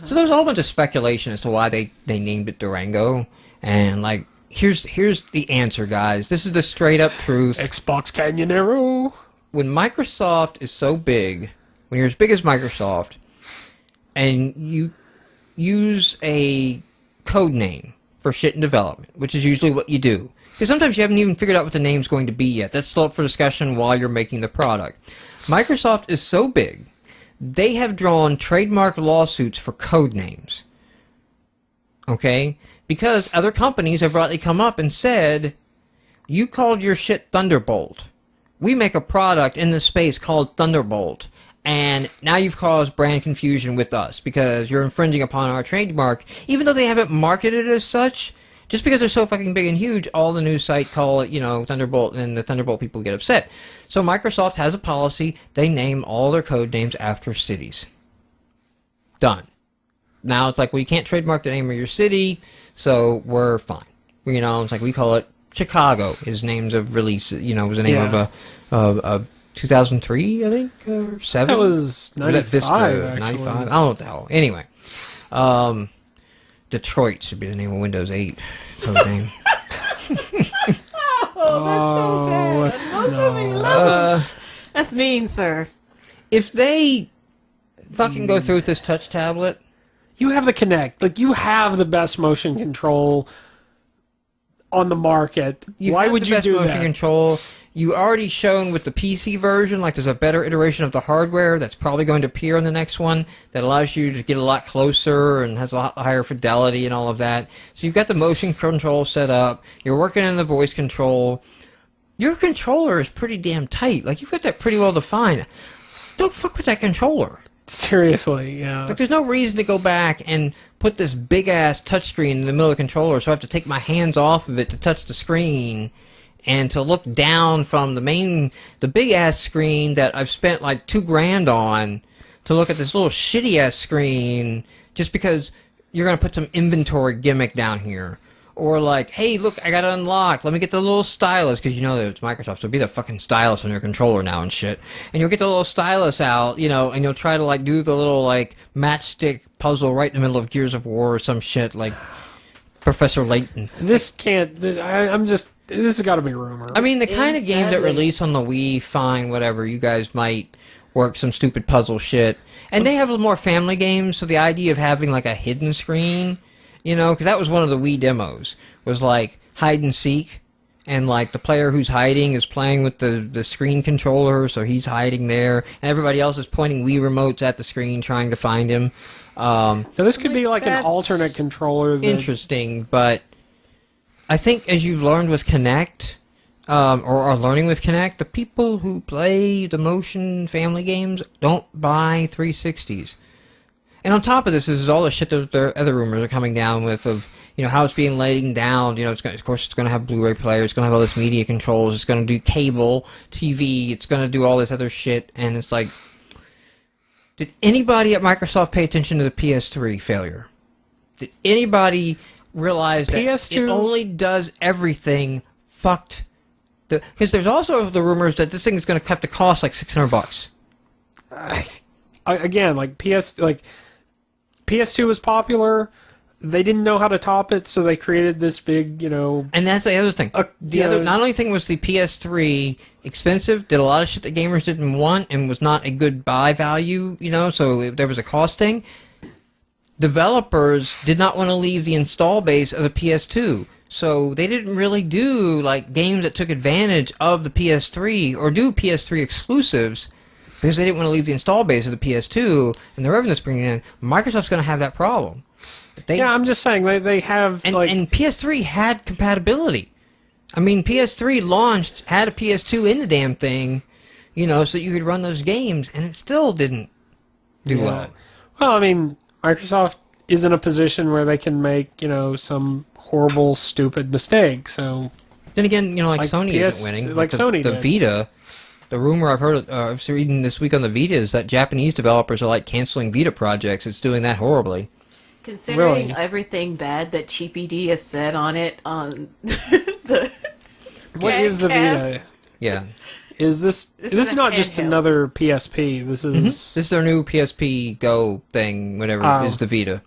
So there was a whole bunch of speculation as to why they named it Durango, and like here's the answer, guys. This is the straight up truth. Xbox Canyonero. When Microsoft is so big, when you're as big as Microsoft, and you use a code name for shit in development, which is usually what you do, because sometimes you haven't even figured out what the name's going to be yet. That's still up for discussion while you're making the product. Microsoft is so big, they have drawn trademark lawsuits for code names. Okay? Because other companies have rightly come up and said, you called your shit Thunderbolt. We make a product in this space called Thunderbolt. And now you've caused brand confusion with us because you're infringing upon our trademark, even though they haven't marketed it as such. Just because they're so fucking big and huge, all the news sites call it, Thunderbolt, and the Thunderbolt people get upset. So Microsoft has a policy. They name all their code names after cities. Done. Now it's like, well, you can't trademark the name of your city, so we're fine. It's like we call it Chicago. Is names of release. Was the name of a 2003, I think, or 7. That was 95. Actually. 95. I don't know what the hell. Anyway, Detroit should be the name of Windows 8 code name. That's mean, sir. If they fucking go through with this touch tablet, you have the Kinect. Like, you have the best motion control on the market. Why would you do motion that? Control. You already shown with the PC version, like there's a better iteration of the hardware that's probably going to appear on the next one that allows you to get a lot closer and has a lot higher fidelity and all of that. So you've got the motion control set up. You're working in the voice control. Your controller is pretty damn tight. Like, you've got that pretty well defined. Don't fuck with that controller. Seriously, yeah. Like, there's no reason to go back and put this big-ass touchscreen in the middle of the controller, so I have to take my hands off of it to touch the screen and to look down from the big-ass screen that I've spent like $2,000 on to look at this little shitty-ass screen just because you're going to put some inventory gimmick down here. Or like, hey, look, I got it unlocked. Let me get the little stylus, because you know that it's Microsoft, so it'll be the fucking stylus on your controller now and shit. And you'll get the little stylus out, and you'll try to like do the little like matchstick puzzle right in the middle of Gears of War or some shit like Professor Layton. This can't. This has got to be a rumor. I mean, the kind of game that release on the Wii, fine, whatever. You guys might work some stupid puzzle shit. And they have a little more family games, so the idea of having like a hidden screen, because that was one of the Wii demos, was like hide and seek. And like the player who's hiding is playing with the screen controller, so he's hiding there. And everybody else is pointing Wii remotes at the screen trying to find him. Now this could be like an alternate controller. Interesting, but I think as you've learned with Kinect, or are learning with Kinect, the people who play the motion family games don't buy 360s. And on top of this is all the shit that the other rumors are coming down with of, how it's being laid down. Of course, it's going to have Blu-ray players. It's going to have all this media controls. It's going to do cable TV. It's going to do all this other shit. And it's like, did anybody at Microsoft pay attention to the PS3 failure? Did anybody realize that PS2 it only does everything fucked? Because there's also the rumors that this thing is going to have to cost like $600. Again, PS2 was popular. They didn't know how to top it, so they created this big, And that's the other thing. Not only thing was the PS3 expensive, did a lot of shit that gamers didn't want, and was not a good buy value, so there was a cost thing. Developers did not want to leave the install base of the PS2, so they didn't really do like games that took advantage of the PS3 or do PS3 exclusives because they didn't want to leave the install base of the PS2 and the revenue bringing in. Microsoft's going to have that problem. I'm just saying they have and PS3 had compatibility. I mean, PS3 launched, had a PS2 in the damn thing, so that you could run those games, and it still didn't do well. Well, I mean, Microsoft is in a position where they can make, some horrible, stupid mistake. So then again, Sony isn't winning. Like Sony the did. Vita. The rumor I've heard, I've reading this week on the Vita is that Japanese developers are like canceling Vita projects. It's doing that horribly. Considering everything bad that Cheapy D has said on it on the what is the Vita? Yeah. This is not just another PSP. This is This is their new PSP Go thing, whatever is the Vita.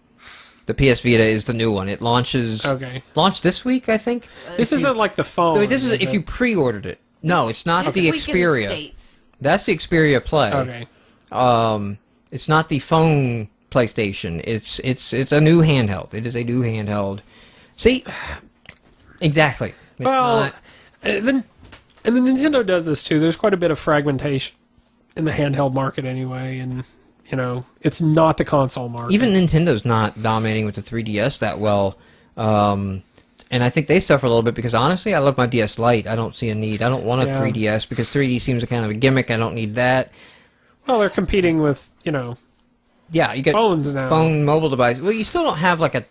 The PS Vita is the new one. It launched this week, I think. This isn't like the phone. No, this is if you pre-ordered it. No, it's not the Xperia. That's the Xperia Play. Okay. It's not the phone PlayStation. It's a new handheld. It is a new handheld. See, exactly. And the Nintendo does this too. There's quite a bit of fragmentation in the handheld market anyway, and it's not the console market. Even Nintendo's not dominating with the 3DS that well. And I think they suffer a little bit because, honestly, I love my DS Lite. I don't see a need. I don't want a 3DS because 3D seems a kind of a gimmick. I don't need that. Well, they're competing with, Yeah, you get phones now. phone, mobile device. Well, you still don't have like a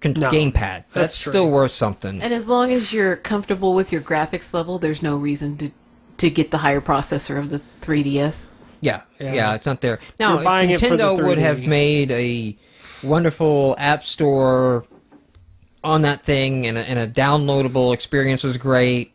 gamepad. That's true. still worth something. And as long as you're comfortable with your graphics level, there's no reason to get the higher processor of the 3DS. Yeah, it's not there. Now, if buying it for the Nintendo would 3D. have made a wonderful app store on that thing and a downloadable experience was great,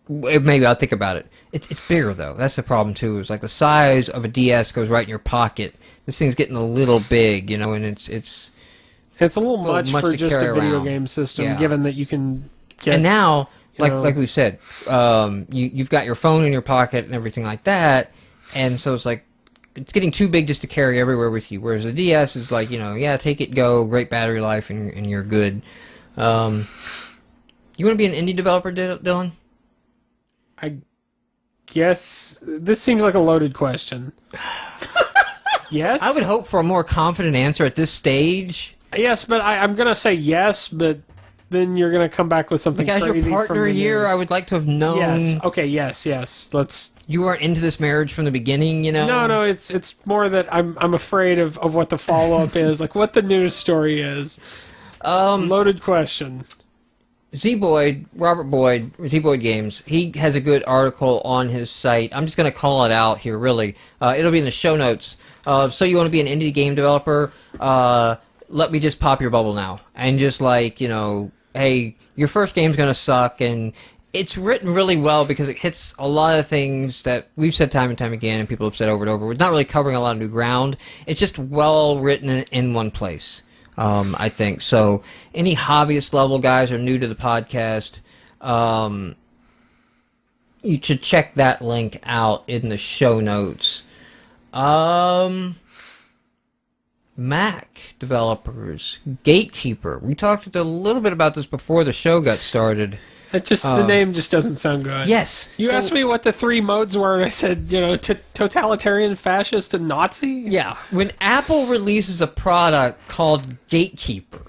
maybe I'll think about it. It's bigger, though. That's the problem, too. Is like the size of a DS goes right in your pocket. This thing's getting a little big, and it's a little much for to just a carry video around. game system, Yeah. given that you can get... And now, like know. like we said, you've got your phone in your pocket and everything like that, and so it's like it's getting too big just to carry everywhere with you. Whereas the DS is like, take it, go, great battery life, and you're good. You want to be an indie developer, Dylan? I guess this seems like a loaded question. Yes? I would hope for a more confident answer at this stage. Yes, but I'm going to say yes, but then you're going to come back with something Like, as crazy your partner from the here, news. I would like to have known. Yes. Okay, yes. Let's... You weren't into this marriage from the beginning, No, it's more that I'm afraid of what the follow-up is, like what the news story is. Loaded question. Robert Boyd, Z-Boyd Games, he has a good article on his site. I'm just going to call it out here, really. It'll be in the show notes. So you want to be an indie game developer? Let me just pop your bubble now. And just hey, your first game's going to suck, and it's written really well because it hits a lot of things that we've said time and time again, and people have said over and over. We're not really covering a lot of new ground. It's just well written in one place. I think. So any hobbyist level guys are new to the podcast, you should check that link out in the show notes. Mac developers, Gatekeeper. We talked a little bit about this before the show got started. The name just doesn't sound good. Yes. You asked me what the 3 modes were, and I said, totalitarian, fascist, and Nazi? Yeah. When Apple releases a product called Gatekeeper,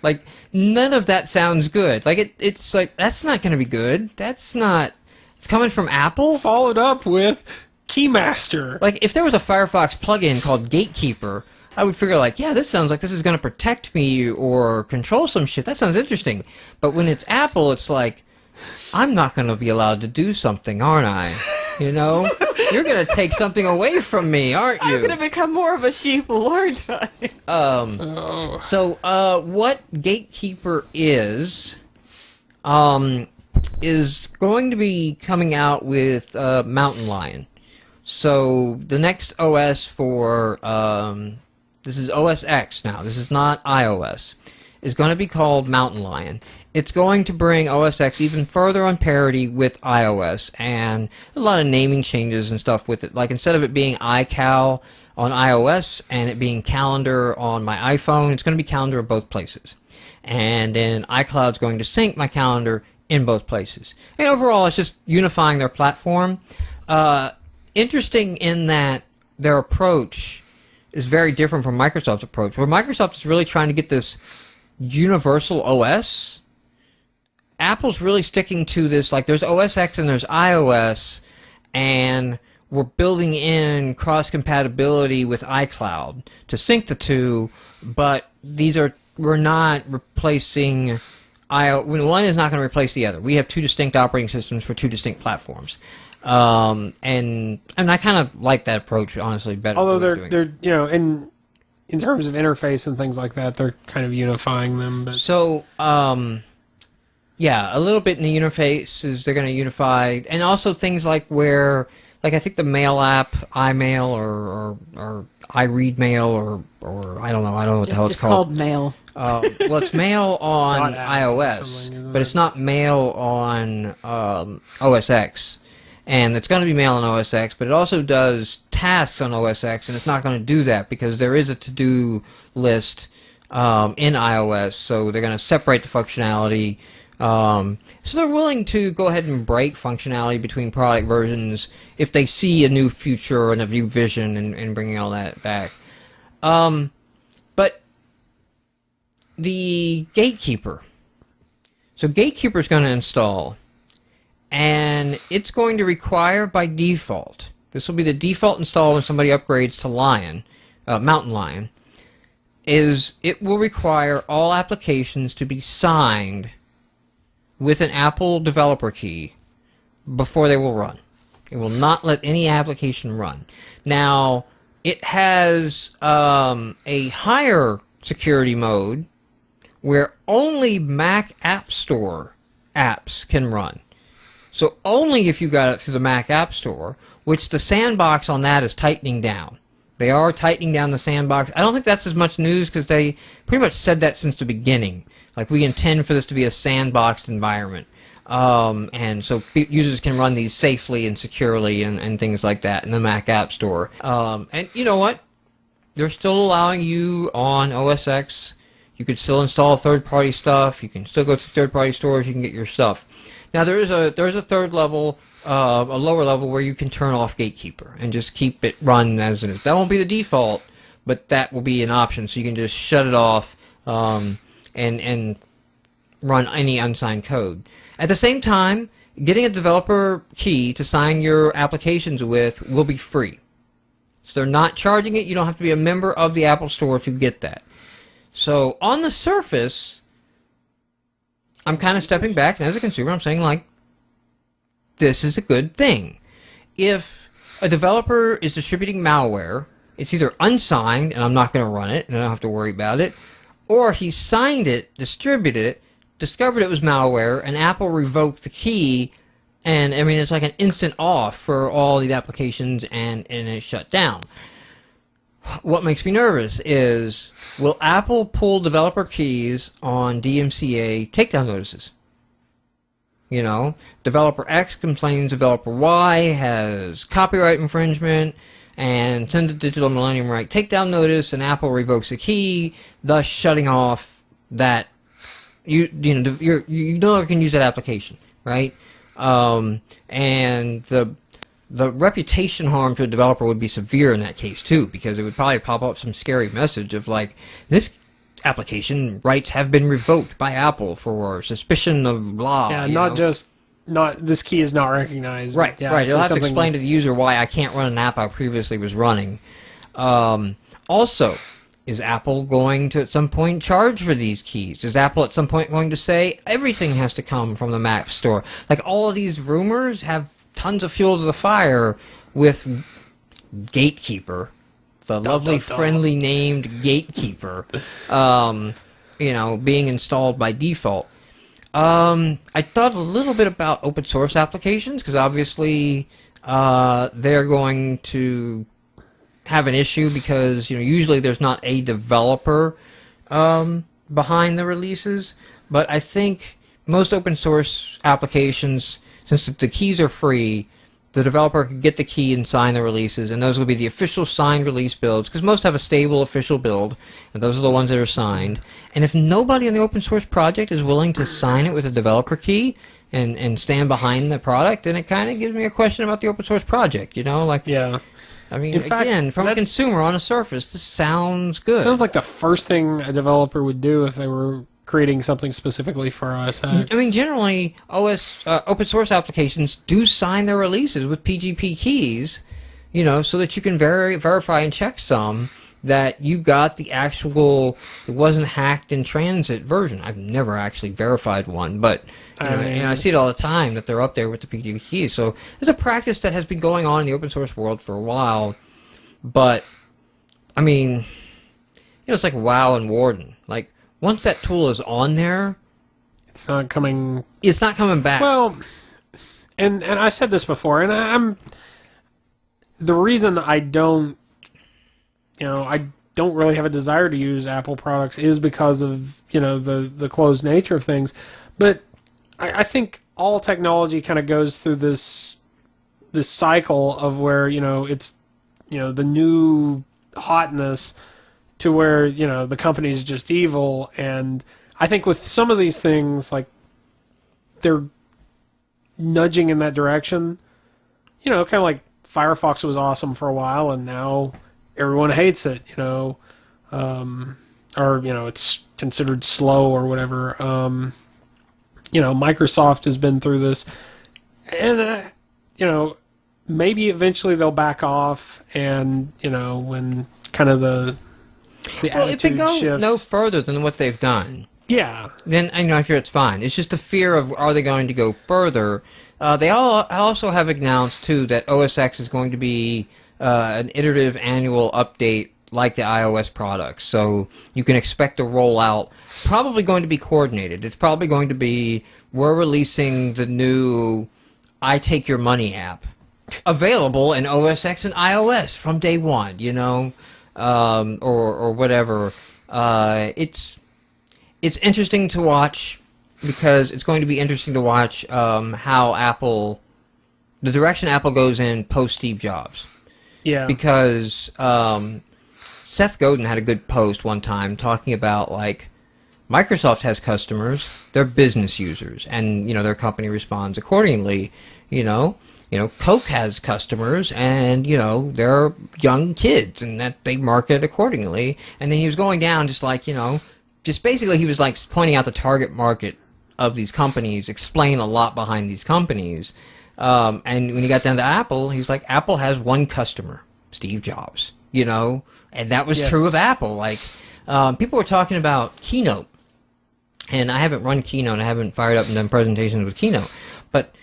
like, none of that sounds good. Like, it's like, that's not going to be good. That's not... It's coming from Apple? Followed up with Keymaster. Like, if there was a Firefox plugin called Gatekeeper, I would figure, like, yeah, this sounds like this is going to protect me or control some shit. That sounds interesting. But when it's Apple, it's like, I'm not going to be allowed to do something, aren't I? You're going to take something away from me, aren't you? I'm going to become more of a sheeple, aren't I? So, what Gatekeeper is going to be coming out with Mountain Lion. So, the next OS for, this is OS X now, this is not iOS, is going to be called Mountain Lion. It's going to bring OS X even further on parity with iOS, and a lot of naming changes and stuff with it. Like, instead of it being iCal on iOS and it being Calendar on my iPhone, it's going to be Calendar in both places. And then iCloud's going to sync my calendar in both places. And overall, it's just unifying their platform. Interesting in that their approach is very different from Microsoft's approach, where Microsoft is really trying to get this universal OS. Apple's really sticking to this, like, there's OS X and there's iOS, and we're building in cross-compatibility with iCloud to sync the two, but we're not replacing one is not going to replace the other. We have 2 distinct operating systems for 2 distinct platforms. And I kind of like that approach, honestly, better. Although they're in terms of interface and things like that, they're kind of unifying them. But. So, yeah, a little bit in the interfaces they're going to unify, and also things like where, like, I think the mail app, iMail or iRead Mail or I don't know what the hell it's called. Mail. Well, it's Mail on iOS, but it's not Mail on OS X. And it's going to be Mail on OS X, but it also does tasks on OS X, and it's not going to do that because there is a to-do list in iOS, so they're going to separate the functionality. So they're willing to go ahead and break functionality between product versions if they see a new future and a new vision and bringing all that back. But the Gatekeeper. So Gatekeeper is going to install, and it's going to require by default this will be the default install when somebody upgrades to Lion, Mountain Lion, is it will require all applications to be signed with an Apple developer key before they will run. It will not let any application run. Now, it has a higher security mode where only Mac App Store apps can run. So only if you got it through the Mac App Store, which the sandbox on that is tightening down. They are tightening down the sandbox. I don't think that's as much news because they pretty much said that since the beginning. Like, we intend for this to be a sandboxed environment. And so users can run these safely and securely and things like that in the Mac App Store. And you know what? They're still allowing you on OS X. You could still install third-party stuff. You can still go to third-party stores. You can get your stuff. Now there is a third level, a lower level where you can turn off Gatekeeper and just keep it run as it is. That won't be the default, but that will be an option. So you can just shut it off and run any unsigned code. At the same time, getting a developer key to sign your applications with will be free. So they're not charging it. You don't have to be a member of the Apple Store to get that. So on the surface, I'm kind of stepping back, and as a consumer, I'm saying, like, this is a good thing. If a developer is distributing malware, it's either unsigned, and I'm not going to run it, and I don't have to worry about it, or he signed it, distributed it, discovered it was malware, and Apple revoked the key, and I mean, it's like an instant off for all these applications, and it's shut down. What makes me nervous is, will Apple pull developer keys on DMCA takedown notices? You know, developer X complains developer Y has copyright infringement and sends a Digital Millennium Right takedown notice, and Apple revokes the key, thus shutting off that you no longer can use that application, right? And the reputation harm to a developer would be severe in that case too, because it would probably pop up some scary message of like, this application rights have been revoked by Apple for suspicion of blah. Yeah, not this key is not recognized. Right, yeah, right. You'll have to explain to the user why I can't run an app I previously was running. Also, is Apple going to at some point charge for these keys? Is Apple at some point going to say everything has to come from the Mac Store? Like, all of these rumors have tons of fuel to the fire with Gatekeeper, the lovely, friendly named Gatekeeper, being installed by default. I thought a little bit about open source applications, because obviously they're going to have an issue because usually there's not a developer behind the releases, but I think most open source applications, since the keys are free, the developer can get the key and sign the releases, and those will be the official signed release builds, because most have a stable official build, and those are the ones that are signed. And if nobody in the open source project is willing to sign it with a developer key and stand behind the product, then it kind of gives me a question about the open source project, Yeah. I mean, again, from a consumer on a surface, this sounds good. Sounds like the first thing a developer would do if they were creating something specifically for OS X. I mean, generally, open source applications do sign their releases with PGP keys, so that you can verify and check some that you got the actual, it wasn't hacked in transit version. I've never actually verified one, but I see it all the time that they're up there with the PGP keys. So there's a practice that has been going on in the open source world for a while, but I mean, it's like WoW and Warden. Like, once that tool is on there, it's not coming back. Well, and I said this before, and I'm the reason I don't really have a desire to use Apple products is because of the closed nature of things. But I think all technology kind of goes through this cycle of where it's the new hotness to where the company's just evil. And I think with some of these things, like, they're nudging in that direction. Kind of like Firefox was awesome for a while, and now everyone hates it. Or it's considered slow or whatever. Microsoft has been through this, and maybe eventually they'll back off, and when kind of the Well, if they attitude go shifts. no further than what they've done, Yeah, then I fear it's fine. It's just the fear of, are they going to go further? They also have announced too that OS X is going to be an iterative annual update like the iOS products. So you can expect a rollout, probably going to be coordinated. It's probably going to be, we're releasing the new I Take Your Money app, available in OS X and iOS from day one, or whatever. It's interesting to watch, because it's going to be interesting to watch how the direction Apple goes in post Steve Jobs. yeah. Because Seth Godin had a good post one time talking about, like, Microsoft has customers, they're business users, and their company responds accordingly. Coke has customers, and they're young kids, and that they market accordingly. And then he was going down, just like just basically he was like pointing out the target market of these companies, explain a lot behind these companies. And when he got down to Apple, he's like, Apple has one customer, Steve Jobs, and that was Yes. true of Apple. Like, people were talking about Keynote, and I haven't run Keynote, I haven't fired up and done presentations with Keynote, but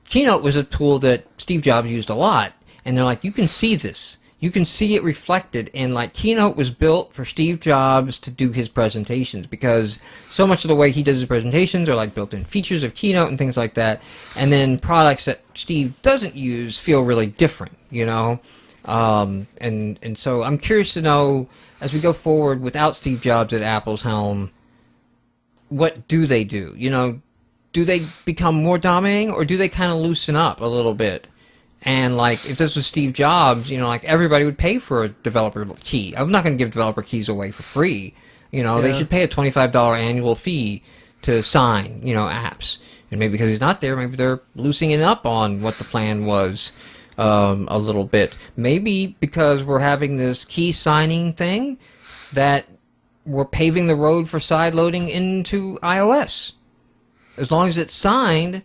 Keynote was a tool that Steve Jobs used a lot, and they're like, you can see this. You can see it reflected, and like Keynote was built for Steve Jobs to do his presentations, because so much of the way he does his presentations are like built-in features of Keynote and things like that, and then products that Steve doesn't use feel really different, and so I'm curious to know, as we go forward without Steve Jobs at Apple's helm, what do they do? Do they become more dominating, or do they kind of loosen up a little bit? And, like, if this was Steve Jobs, like, everybody would pay for a developer key. I'm not going to give developer keys away for free. They should pay a $25 annual fee to sign, apps. And maybe because he's not there, maybe they're loosening up on what the plan was a little bit. Maybe because we're having this key signing thing, that we're paving the road for sideloading into iOS. As long as it's signed,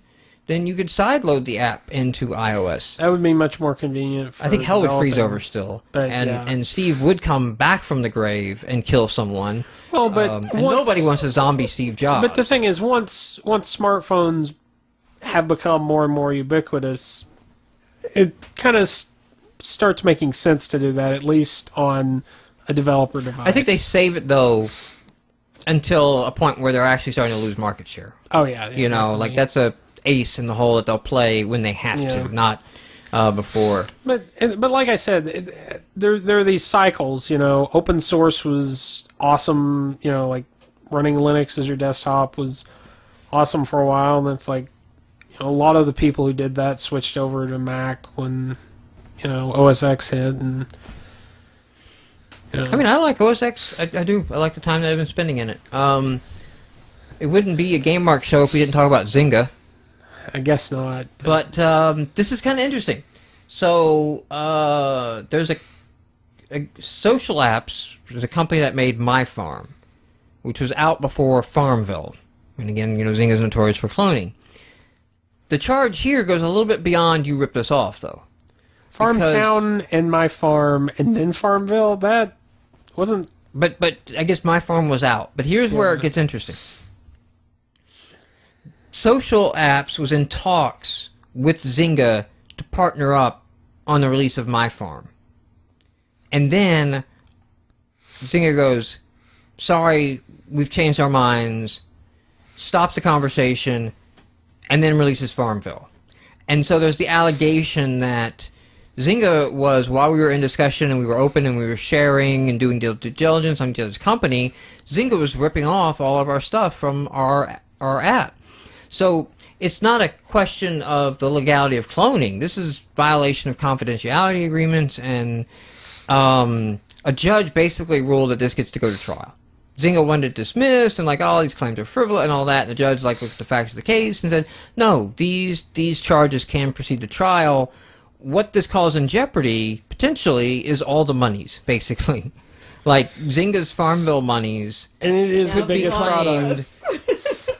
then you could sideload the app into iOS. That would be much more convenient for I think hell would freeze developing. over still. But, and yeah. and Steve would come back from the grave and kill someone. Well, but and nobody wants a zombie Steve Jobs. But the thing is, once smartphones have become more and more ubiquitous, it kind of starts making sense to do that, at least on a developer device. I think they save it, though, until a point where they're actually starting to lose market share. Oh, yeah. Like, that's a ace in the hole that they'll play when they have to, not before. But like I said, there are these cycles. Open source was awesome. Like running Linux as your desktop was awesome for a while, and it's like a lot of the people who did that switched over to Mac when OS X hit, and I mean, I like OS X. I do. I like the time that I've been spending in it. It wouldn't be a GameMarx show if we didn't talk about Zynga. I guess not. But this is kind of interesting. So there's a Social Apps. There's a company that made My Farm, which was out before Farmville. And again, Zynga's notorious for cloning. The charge here goes a little bit beyond you ripped us off, though. Farmtown and My Farm and then Farmville, that wasn't... But I guess My Farm was out. But here's where it gets interesting. Social Apps was in talks with Zynga to partner up on the release of My Farm. And then Zynga goes, sorry, we've changed our minds, stops the conversation, and then releases Farmville. And so there's the allegation that Zynga was, while we were in discussion and we were open and we were sharing and doing due diligence on each other's company, Zynga was ripping off all of our stuff from our app. So it's not a question of the legality of cloning. This is violation of confidentiality agreements, and a judge basically ruled that this gets to go to trial. Zynga wanted it dismissed, and like, all these claims are frivolous and all that, and the judge looked at the facts of the case and said, no, these charges can proceed to trial. What this calls in jeopardy, potentially, is all the monies, basically. Like, Zynga's Farmville monies... And it is the biggest product.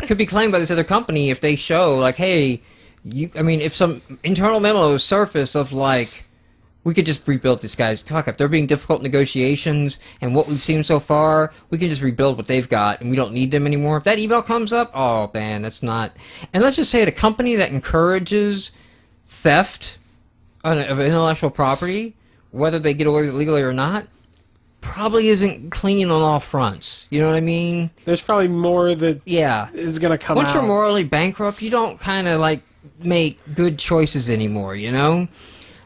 Could be claimed by this other company if they show, like, hey, I mean, if some internal memos surface of like, we could just rebuild this guy's cock up. They're being difficult negotiations, and what we've seen so far, we can just rebuild what they've got, and we don't need them anymore. If that email comes up, oh man, that's not. And let's just say a company that encourages theft of intellectual property, whether they get away with it legally or not, probably isn't clean on all fronts. You know what I mean? There's probably more that Yeah. is going to come Once out. you're morally bankrupt, you don't kind of like make good choices anymore, you know?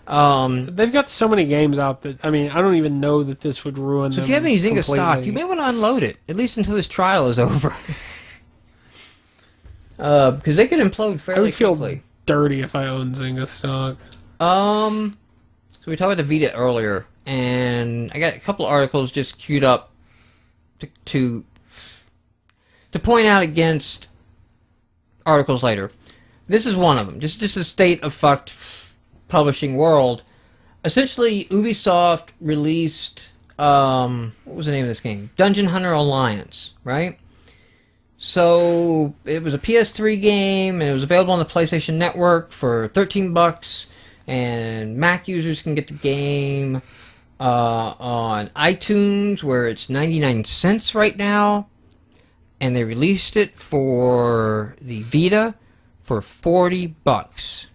They've got so many games out that, I mean, I don't even know that this would ruin So them if you have any Zynga stock, completely. you may want to unload it, at least until this trial is over. Because they can implode I fairly would feel quickly. dirty if I owned Zynga stock. So we talked about the Vita earlier, and I got a couple of articles just queued up to point out against articles later. This is one of them. Just a state of fucked publishing world. Essentially, Ubisoft released what was the name of this game? Dungeon Hunter Alliance, right? So it was a PS3 game, and it was available on the PlayStation Network for $13, and Mac users can get the game on iTunes, where it's 99 cents right now, and they released it for the Vita for $40.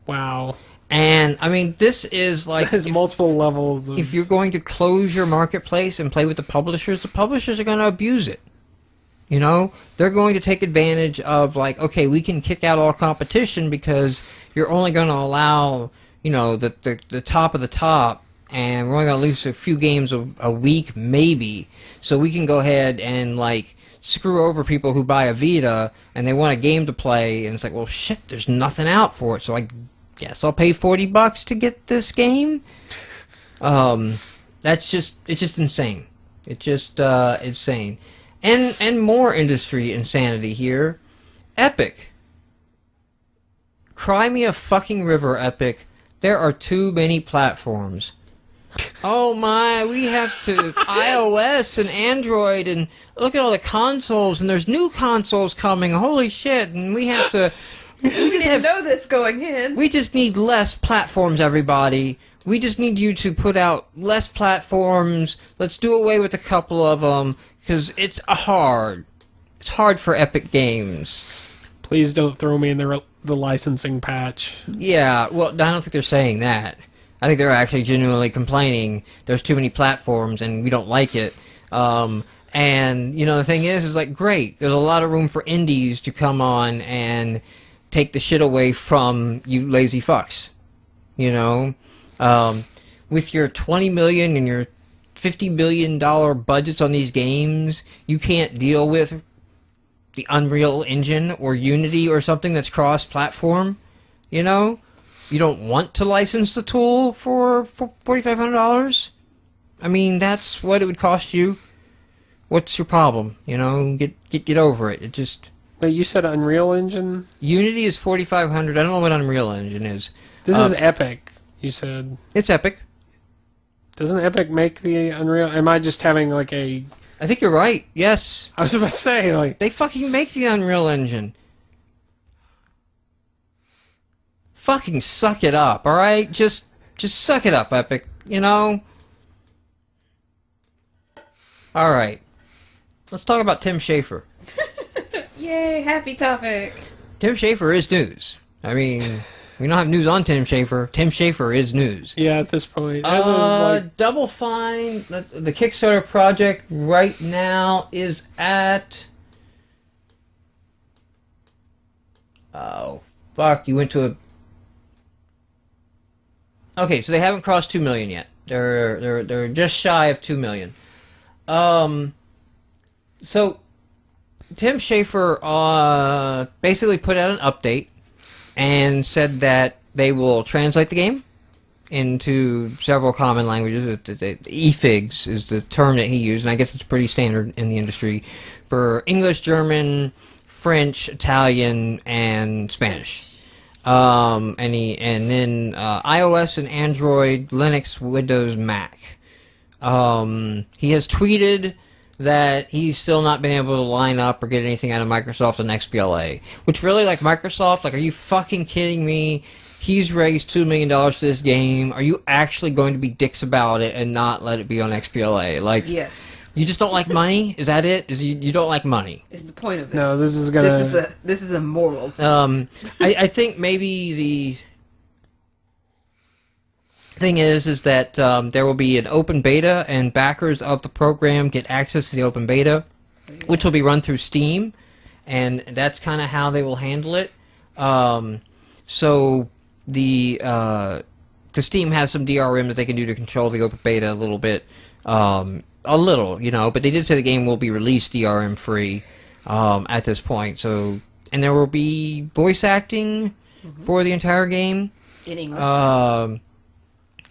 Wow. And I mean, this is like There's multiple levels of... if you're going to close your marketplace and play with the publishers are going to abuse it. You know, they're going to take advantage of like, okay, we can kick out all competition because you're only going to allow, you know, the top of the top, and we're only going to release a few games a week maybe, so we can go ahead and like screw over people who buy a Vita and they want a game to play, and it's like, well, shit, there's nothing out for it, so I guess I'll pay $40 to get this game. It's just insane. It's just insane. And more industry insanity here. Epic. Cry me a fucking river, Epic. There are too many platforms. Oh my, we have to iOS and Android, and look at all the consoles, and there's new consoles coming. Holy shit, and we have to... We didn't know this going in. We just need less platforms, everybody. We just need you to put out less platforms. Let's do away with a couple of them, because it's hard. It's hard for Epic Games. Please don't throw me in the licensing patch. Yeah, well, I don't think they're saying that. I think they're actually genuinely complaining there's too many platforms and we don't like it. And, you know, the thing is like, great, there's a lot of room for indies to come on and take the shit away from you lazy fucks. You know? With your $20 million and your $50 billion budgets on these games, you can't deal with the Unreal Engine or Unity or something that's cross-platform, you know? You don't want to license the tool for $4,500? I mean, that's what it would cost you. What's your problem? You know, get over it. It just... But you said Unreal Engine? Unity is $4,500. I don't know what Unreal Engine is. This is Epic, you said. It's Epic. Doesn't Epic make the Unreal... Am I just having like a... I think you're right. Yes. I was about to say, like... They fucking make the Unreal Engine. Fucking suck it up, alright? Just suck it up, Epic. You know? Alright. Let's talk about Tim Schafer. Yay, happy topic. Tim Schafer is news. I mean, we don't have news on Tim Schafer. Tim Schafer is news. Yeah, at this point. As of, like... Double Fine, the Kickstarter project right now is at... Oh, fuck, you went to a... Okay, so they haven't crossed 2 million yet. They're just shy of 2 million. So Tim Schafer basically put out an update and said that they will translate the game into several common languages. EFIGS is the term that he used, and I guess it's pretty standard in the industry for English, German, French, Italian, and Spanish. And then iOS and Android, Linux, Windows, Mac. He has tweeted that he's still not been able to line up or get anything out of Microsoft on XBLA. Which really, like, Microsoft, like, are you fucking kidding me? He's raised $2 million for this game. Are you actually going to be dicks about it and not let it be on XBLA? Like, Yes. you just don't like money? Is that it? You don't like money? It's the point of it. No, this is gonna. This is a moral thing. I think maybe the thing is that there will be an open beta, and backers of the program get access to the open beta, which will be run through Steam, and that's kind of how they will handle it. So the Steam has some DRM that they can do to control the open beta a little bit, a little, you know. But they did say the game will be released DRM free at this point. So, and there will be voice acting for the entire game. In English.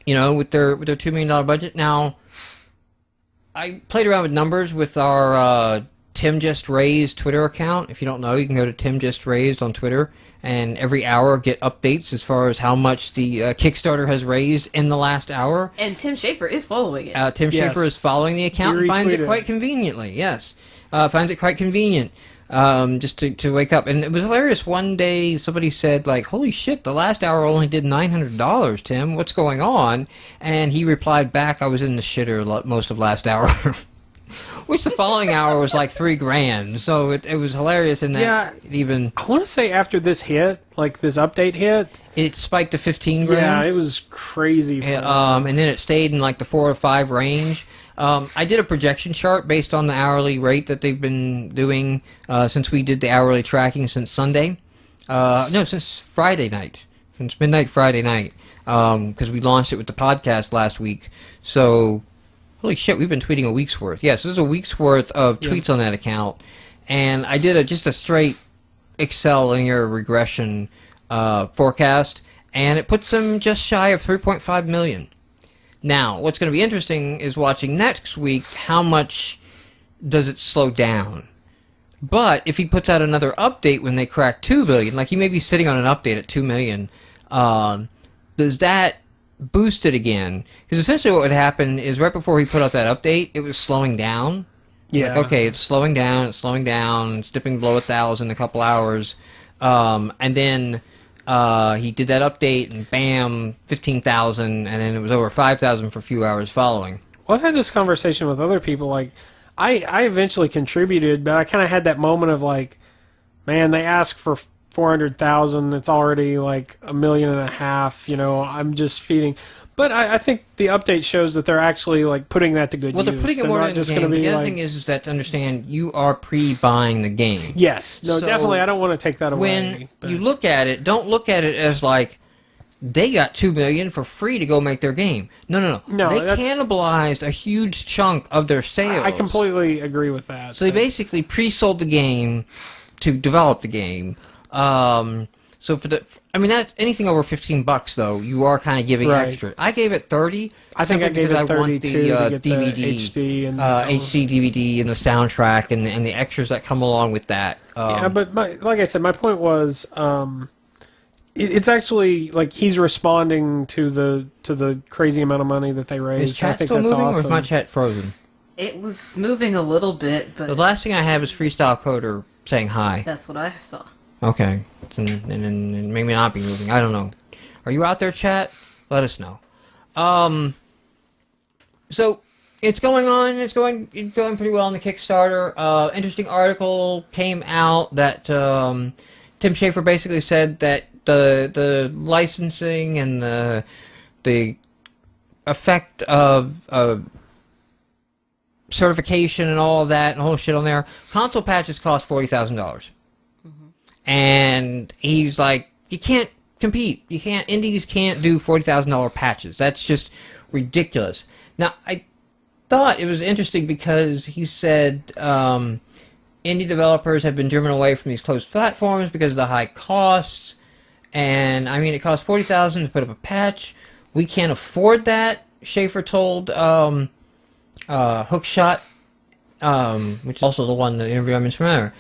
You know, with their $2 million budget. Now, I played around with numbers with our Tim Just Raised Twitter account. If you don't know, you can go to Tim Just Raised on Twitter, and every hour get updates as far as how much the Kickstarter has raised in the last hour. And Tim Schafer is following it. Tim Schafer is following the account and finds it quite conveniently. Yes, finds it quite convenient. Just to wake up. And it was hilarious. One day somebody said, like, holy shit, the last hour only did $900, Tim. What's going on? And he replied back, I was in the shitter most of last hour. Which the following hour was like $3,000. So it was hilarious in that even... I want to say after this hit, like this update hit... It spiked to $15,000. Yeah, it was crazy. And then it stayed in like the 4 or 5 range. I did a projection chart based on the hourly rate that they've been doing since we did the hourly tracking since Sunday. No, since Friday night. Since midnight Friday night. Because we launched it with the podcast last week. So, holy shit, we've been tweeting a week's worth. Yes, there's a week's worth of tweets on that account. And I did just a straight Excel linear regression forecast. And it puts them just shy of 3.5 million. Now, what's going to be interesting is watching next week how much does it slow down. But if he puts out another update when they crack 2 billion, like he may be sitting on an update at 2 million, does that boost it again? Because essentially what would happen is right before he put out that update, it was slowing down. Yeah. Like, okay, it's slowing down, it's dipping below 1,000 in a couple hours. And then... he did that update, and bam, 15,000, and then it was over 5,000 for a few hours following. Well, I've had this conversation with other people. Like, I eventually contributed, but I kind of had that moment of like, man, they asked for 400,000. It's already like 1.5 million. You know, I'm just feeding. But I think the update shows that they're actually like putting that to good use. Well, they're putting it more in the game. The other thing is that to understand you are pre-buying the game. Yes, no, So definitely. I don't want to take that When away. you look at it, don't look at it as like they got 2 million for free to go make their game. No. They cannibalized a huge chunk of their sales. I completely agree with that. So they basically pre-sold the game to develop the game. So for that's anything over $15 though. You are kind of giving extra. I gave it 30. I think I gave it 32 to get DVD, the HD and HD DVD and the soundtrack and the extras that come along with that. Yeah, but like I said, my point was, it's actually like he's responding to the crazy amount of money that they raised. Is chat I think still that's moving, awesome. or is my chat frozen? It was moving a little bit, but The last thing I have is Freestyle Coder saying hi. that's what I saw. Okay, and maybe not be moving. I don't know. Are you out there, chat? Let us know. So it's going on. It's going pretty well on the Kickstarter. Interesting article came out that Tim Schafer basically said that the licensing and the effect of certification and all of that and whole shit on there. Console patches cost $40,000. And he's like, you can't compete. Indies can't do $40,000 patches. That's just ridiculous. Now, I thought it was interesting because he said indie developers have been driven away from these closed platforms because of the high costs. And, I mean, it costs $40,000 to put up a patch. We can't afford that, Schafer told Hookshot, which is also the one, the interview I mentioned earlier.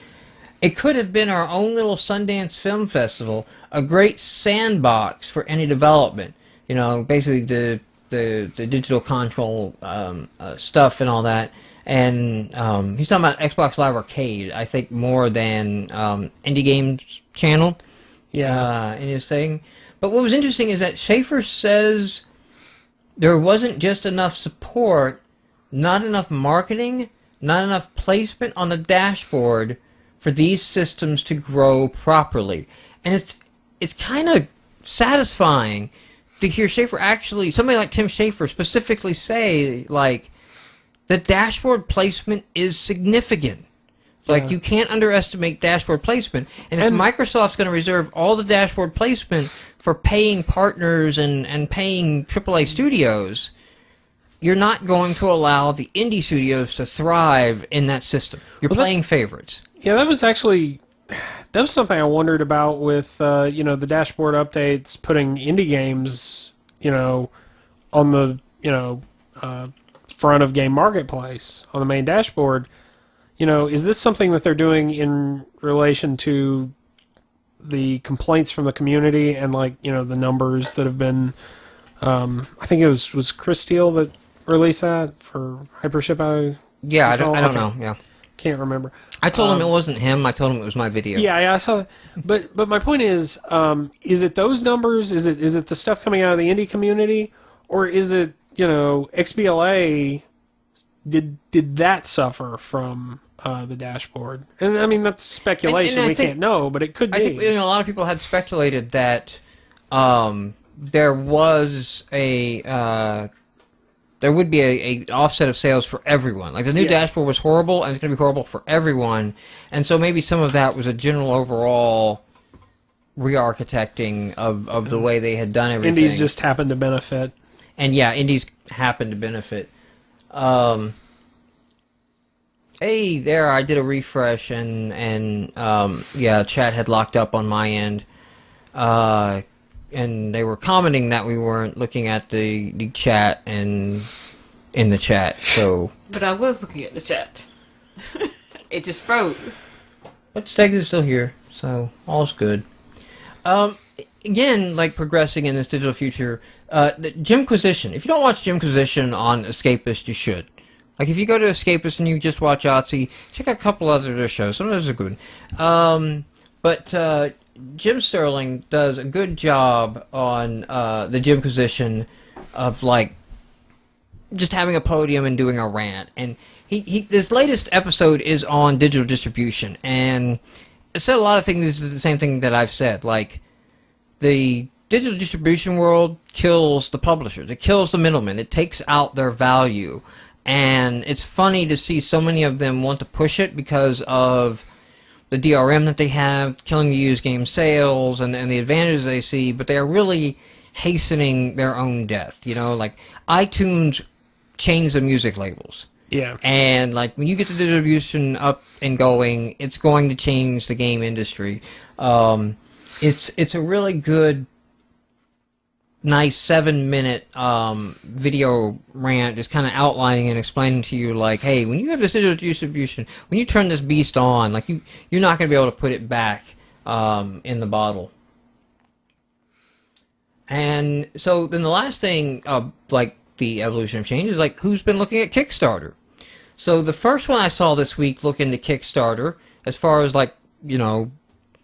It could have been our own little Sundance Film Festival, a great sandbox for any development. You know, basically the digital control stuff and all that. And he's talking about Xbox Live Arcade, I think, more than Indie Games channel. Yeah. In his thing. But what was interesting is that Schaefer says there wasn't just enough support, not enough marketing, not enough placement on the dashboard for these systems to grow properly. And it's kind of satisfying to hear Schaefer actually, somebody like Tim Schaefer specifically say, like, the dashboard placement is significant. Like, you can't underestimate dashboard placement. And if Microsoft's going to reserve all the dashboard placement for paying partners and paying AAA studios, you're not going to allow the indie studios to thrive in that system. You're playing favorites. Yeah, that was something I wondered about with, the dashboard updates, putting indie games, on the, front of Game Marketplace, on the main dashboard. Is this something that they're doing in relation to the complaints from the community and, the numbers that have been... I think it was Chris Steele that released that for Hypership? Yeah, I don't know. Yeah, can't remember. I told him it wasn't him. I told him it was my video. Yeah, I saw that. But my point is it those numbers? Is it the stuff coming out of the indie community? Or is it, XBLA... Did that suffer from the dashboard? And I mean, that's speculation. And we can't know, but it could be. I think a lot of people had speculated that there was there would be a offset of sales for everyone. Like, the new dashboard was horrible, and it's going to be horrible for everyone. And so maybe some of that was a general overall re-architecting of the way they had done everything. Indies just happened to benefit. And yeah, indies happened to benefit. Hey, there, I did a refresh, and chat had locked up on my end. And they were commenting that we weren't looking at the chat and in the chat, so... But I was looking at the chat. It just froze. But Steg is still here, so all's good. Again, like, progressing in this digital future, the Jimquisition. If you don't watch Jimquisition on Escapist, you should. Like, if you go to Escapist and you just watch Otzi, check out a couple other of their shows. Some of those are good. But Jim Sterling does a good job on the Jimquisition of, like, just having a podium and doing a rant. And this latest episode is on digital distribution. And it said a lot of things, the same thing that I've said. Like, the digital distribution world kills the publishers. It kills the middlemen. It takes out their value. And it's funny to see so many of them want to push it because of the DRM that they have, killing the used game sales, and the advantages they see, but they are really hastening their own death. Like, iTunes changed the music labels. Yeah. And, like, when you get the distribution up and going, it's going to change the game industry. It's a really good, nice 7-minute video rant, just kind of outlining and explaining to you, like, hey, when you have this digital distribution, when you turn this beast on, like, you're not going to be able to put it back in the bottle. And so then the last thing, like the evolution of change, is like, who's been looking at Kickstarter? So the first one I saw this week look into Kickstarter, as far as, like,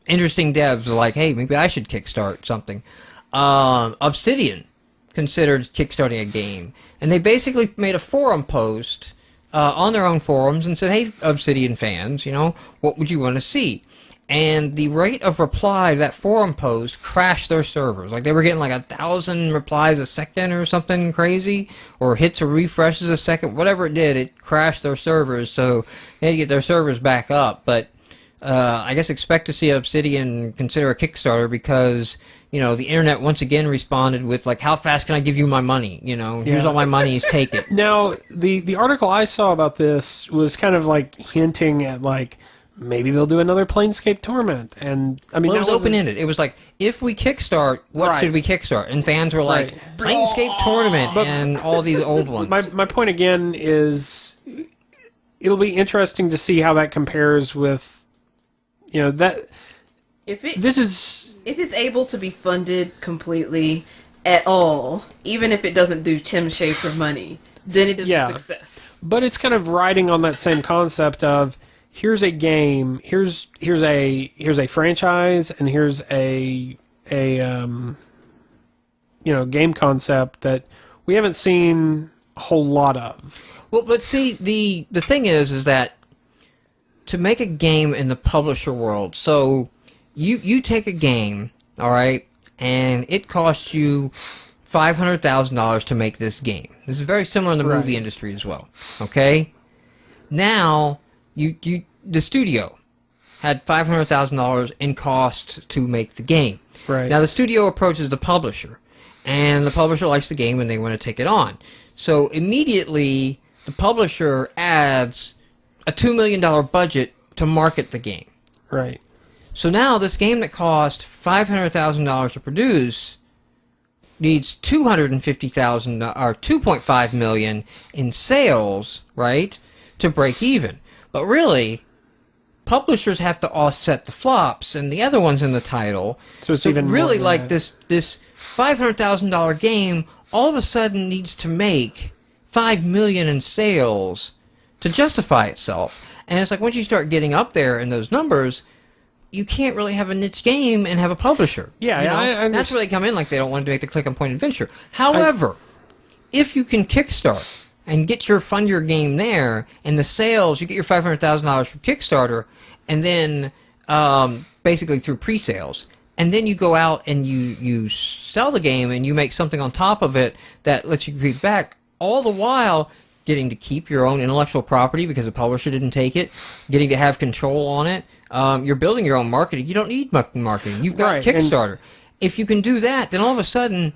interesting devs are like, hey, maybe I should kickstart something. Obsidian considered kickstarting a game, and they basically made a forum post on their own forums and said, hey, Obsidian fans, what would you want to see? And the rate of reply to that forum post crashed their servers. Like, they were getting like 1,000 replies a second or something crazy, or hits or refreshes a second, whatever it did, it crashed their servers, so they had to get their servers back up. But I guess expect to see Obsidian consider a Kickstarter because the internet once again responded with, like, how fast can I give you my money? Here's all my money, take it. Now, the article I saw about this was kind of, like, hinting at, like, maybe they'll do another Planescape Torment. And, I mean, it was open-ended. It was like, if we kickstart, what should we kickstart? And fans were like, Planescape Tournament and all these old ones. My point again is, it'll be interesting to see how that compares with, that... If it's able to be funded completely at all, even if it doesn't do Tim Schafer money, then it is a success. But it's kind of riding on that same concept of here's a game, here's a franchise, and here's a game concept that we haven't seen a whole lot of. Well, but see, the thing is that to make a game in the publisher world, so you take a game, all right, and it costs you $500,000 to make this game. This is very similar in the movie industry as well. Okay, now the studio had $500,000 in cost to make the game. Right. Now the studio approaches the publisher, and the publisher likes the game and they want to take it on. So immediately the publisher adds a $2 million budget to market the game. Right. So now this game that cost $500,000 to produce needs $250,000 or $2.5 million in sales, right, to break even. But really, publishers have to offset the flops and the other ones in the title. So it's even really more like this $500,000 game all of a sudden needs to make $5 million in sales to justify itself. And it's like once you start getting up there in those numbers, you can't really have a niche game and have a publisher. Yeah, you know? I That's where they come in, like they don't want to make the click-and-point adventure. However, if you can kickstart and fund your game there, and the sales, you get your $500,000 from Kickstarter, and then basically through pre-sales, and then you go out and you sell the game and you make something on top of it that lets you creep back, all the while getting to keep your own intellectual property because the publisher didn't take it, getting to have control on it. You're building your own marketing. You don't need marketing. You've got Kickstarter. If you can do that, then all of a sudden,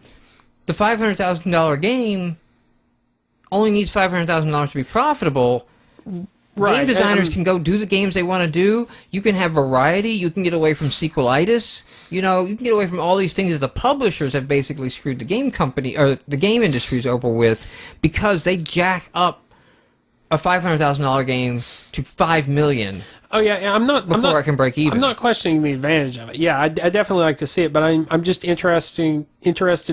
the $500,000 game only needs $500,000 to be profitable. Right. Game designers can go do the games they want to do. You can have variety. You can get away from sequelitis. You can get away from all these things that the publishers have basically screwed the game company or the game industries over with because they jack up a $500,000 game to $5 million. Oh yeah, I'm not before I can break even. I'm not questioning the advantage of it. Yeah, I definitely like to see it, but I'm just interested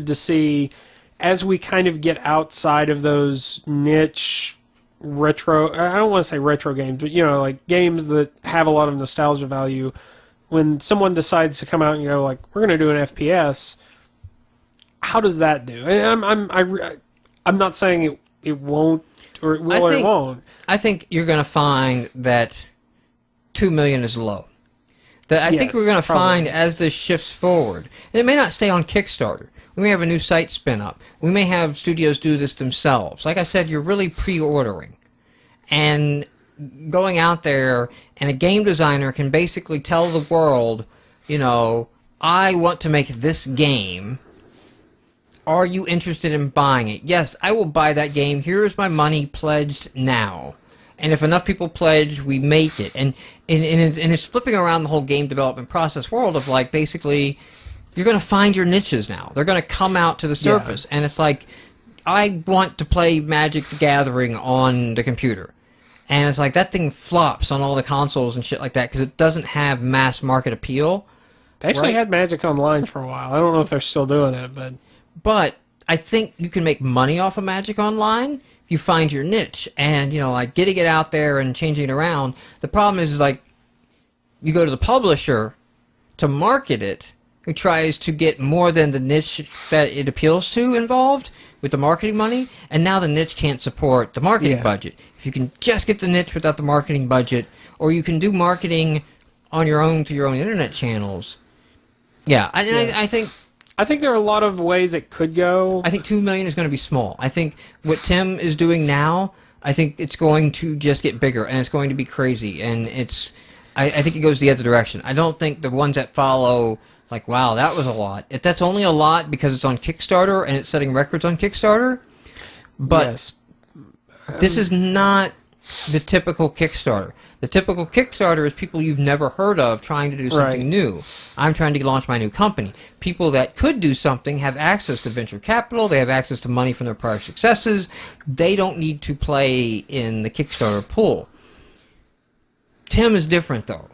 to see as we kind of get outside of those niche retro. I don't want to say retro games, but like games that have a lot of nostalgia value. When someone decides to come out and go like, we're going to do an FPS, how does that do? And I'm not saying it won't or it will or it won't. I think you're going to find that $2 million is low. I think we're going to find as this shifts forward, and it may not stay on Kickstarter. We may have a new site spin up. We may have studios do this themselves. Like I said, you're really pre-ordering. And going out there, and a game designer can basically tell the world, I want to make this game. Are you interested in buying it? Yes, I will buy that game. Here is my money pledged now. And if enough people pledge, we make it. And it's flipping around the whole game development process world of like basically you're going to find your niches now. They're going to come out to the surface. Yeah. And it's like, I want to play Magic the Gathering on the computer. And it's like that thing flops on all the consoles and shit like that because it doesn't have mass market appeal. They actually had Magic Online for a while. I don't know if they're still doing it, but I think you can make money off of Magic Online. You find your niche, and like getting it out there and changing it around. The problem is like you go to the publisher to market it, who tries to get more than the niche that it appeals to involved with the marketing money, and now the niche can't support the marketing budget. If you can just get the niche without the marketing budget, or you can do marketing on your own through your own internet channels. I think there are a lot of ways it could go. I think $2 million is going to be small. I think what Tim is doing now, I think it's going to just get bigger, and it's going to be crazy, and I think it goes the other direction. I don't think the ones that follow, like, wow, that was a lot. If that's only a lot because it's on Kickstarter and it's setting records on Kickstarter, but this is not the typical Kickstarter. The typical Kickstarter is people you've never heard of trying to do something new. I'm trying to launch my new company. People that could do something have access to venture capital. They have access to money from their prior successes. They don't need to play in the Kickstarter pool. Tim is different, though.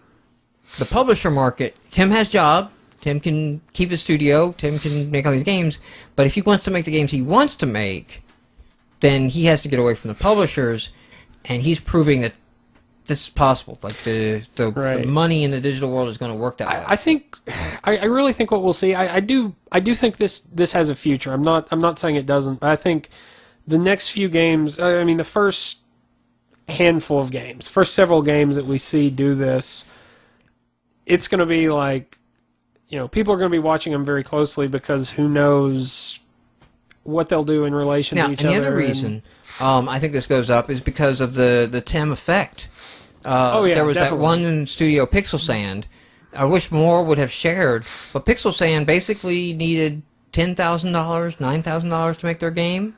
The publisher market, Tim has a job. Tim can keep his studio. Tim can make all these games. But if he wants to make the games he wants to make, then he has to get away from the publishers and he's proving that this is possible. Like the Right. money in the digital world is going to work that way. I really think what we'll see. I do think this has a future. I'm not saying it doesn't, but I think the next few games. I mean, the first handful of games, first several games that we see do this, it's going to be like, people are going to be watching them very closely because who knows what they'll do in relation to each other. And the other reason I think this goes up is because of the TEM effect. There was definitely. that one studio, Pixel Sand. I wish more would have shared, but Pixel Sand basically needed $10,000, $9,000 to make their game.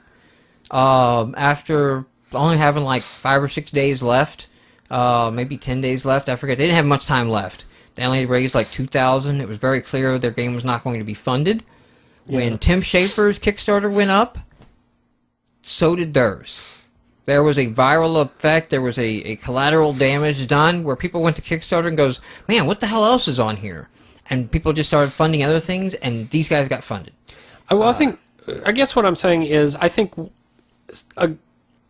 After only having like 5 or 6 days left, maybe 10 days left, I forget. They didn't have much time left. They only raised like $2,000. It was very clear their game was not going to be funded. When Tim Schafer's Kickstarter went up, so did theirs. There was a viral effect. There was a collateral damage done where people went to Kickstarter and goes, man, what the hell else is on here? And people just started funding other things, and these guys got funded. Well, I guess what I'm saying is I think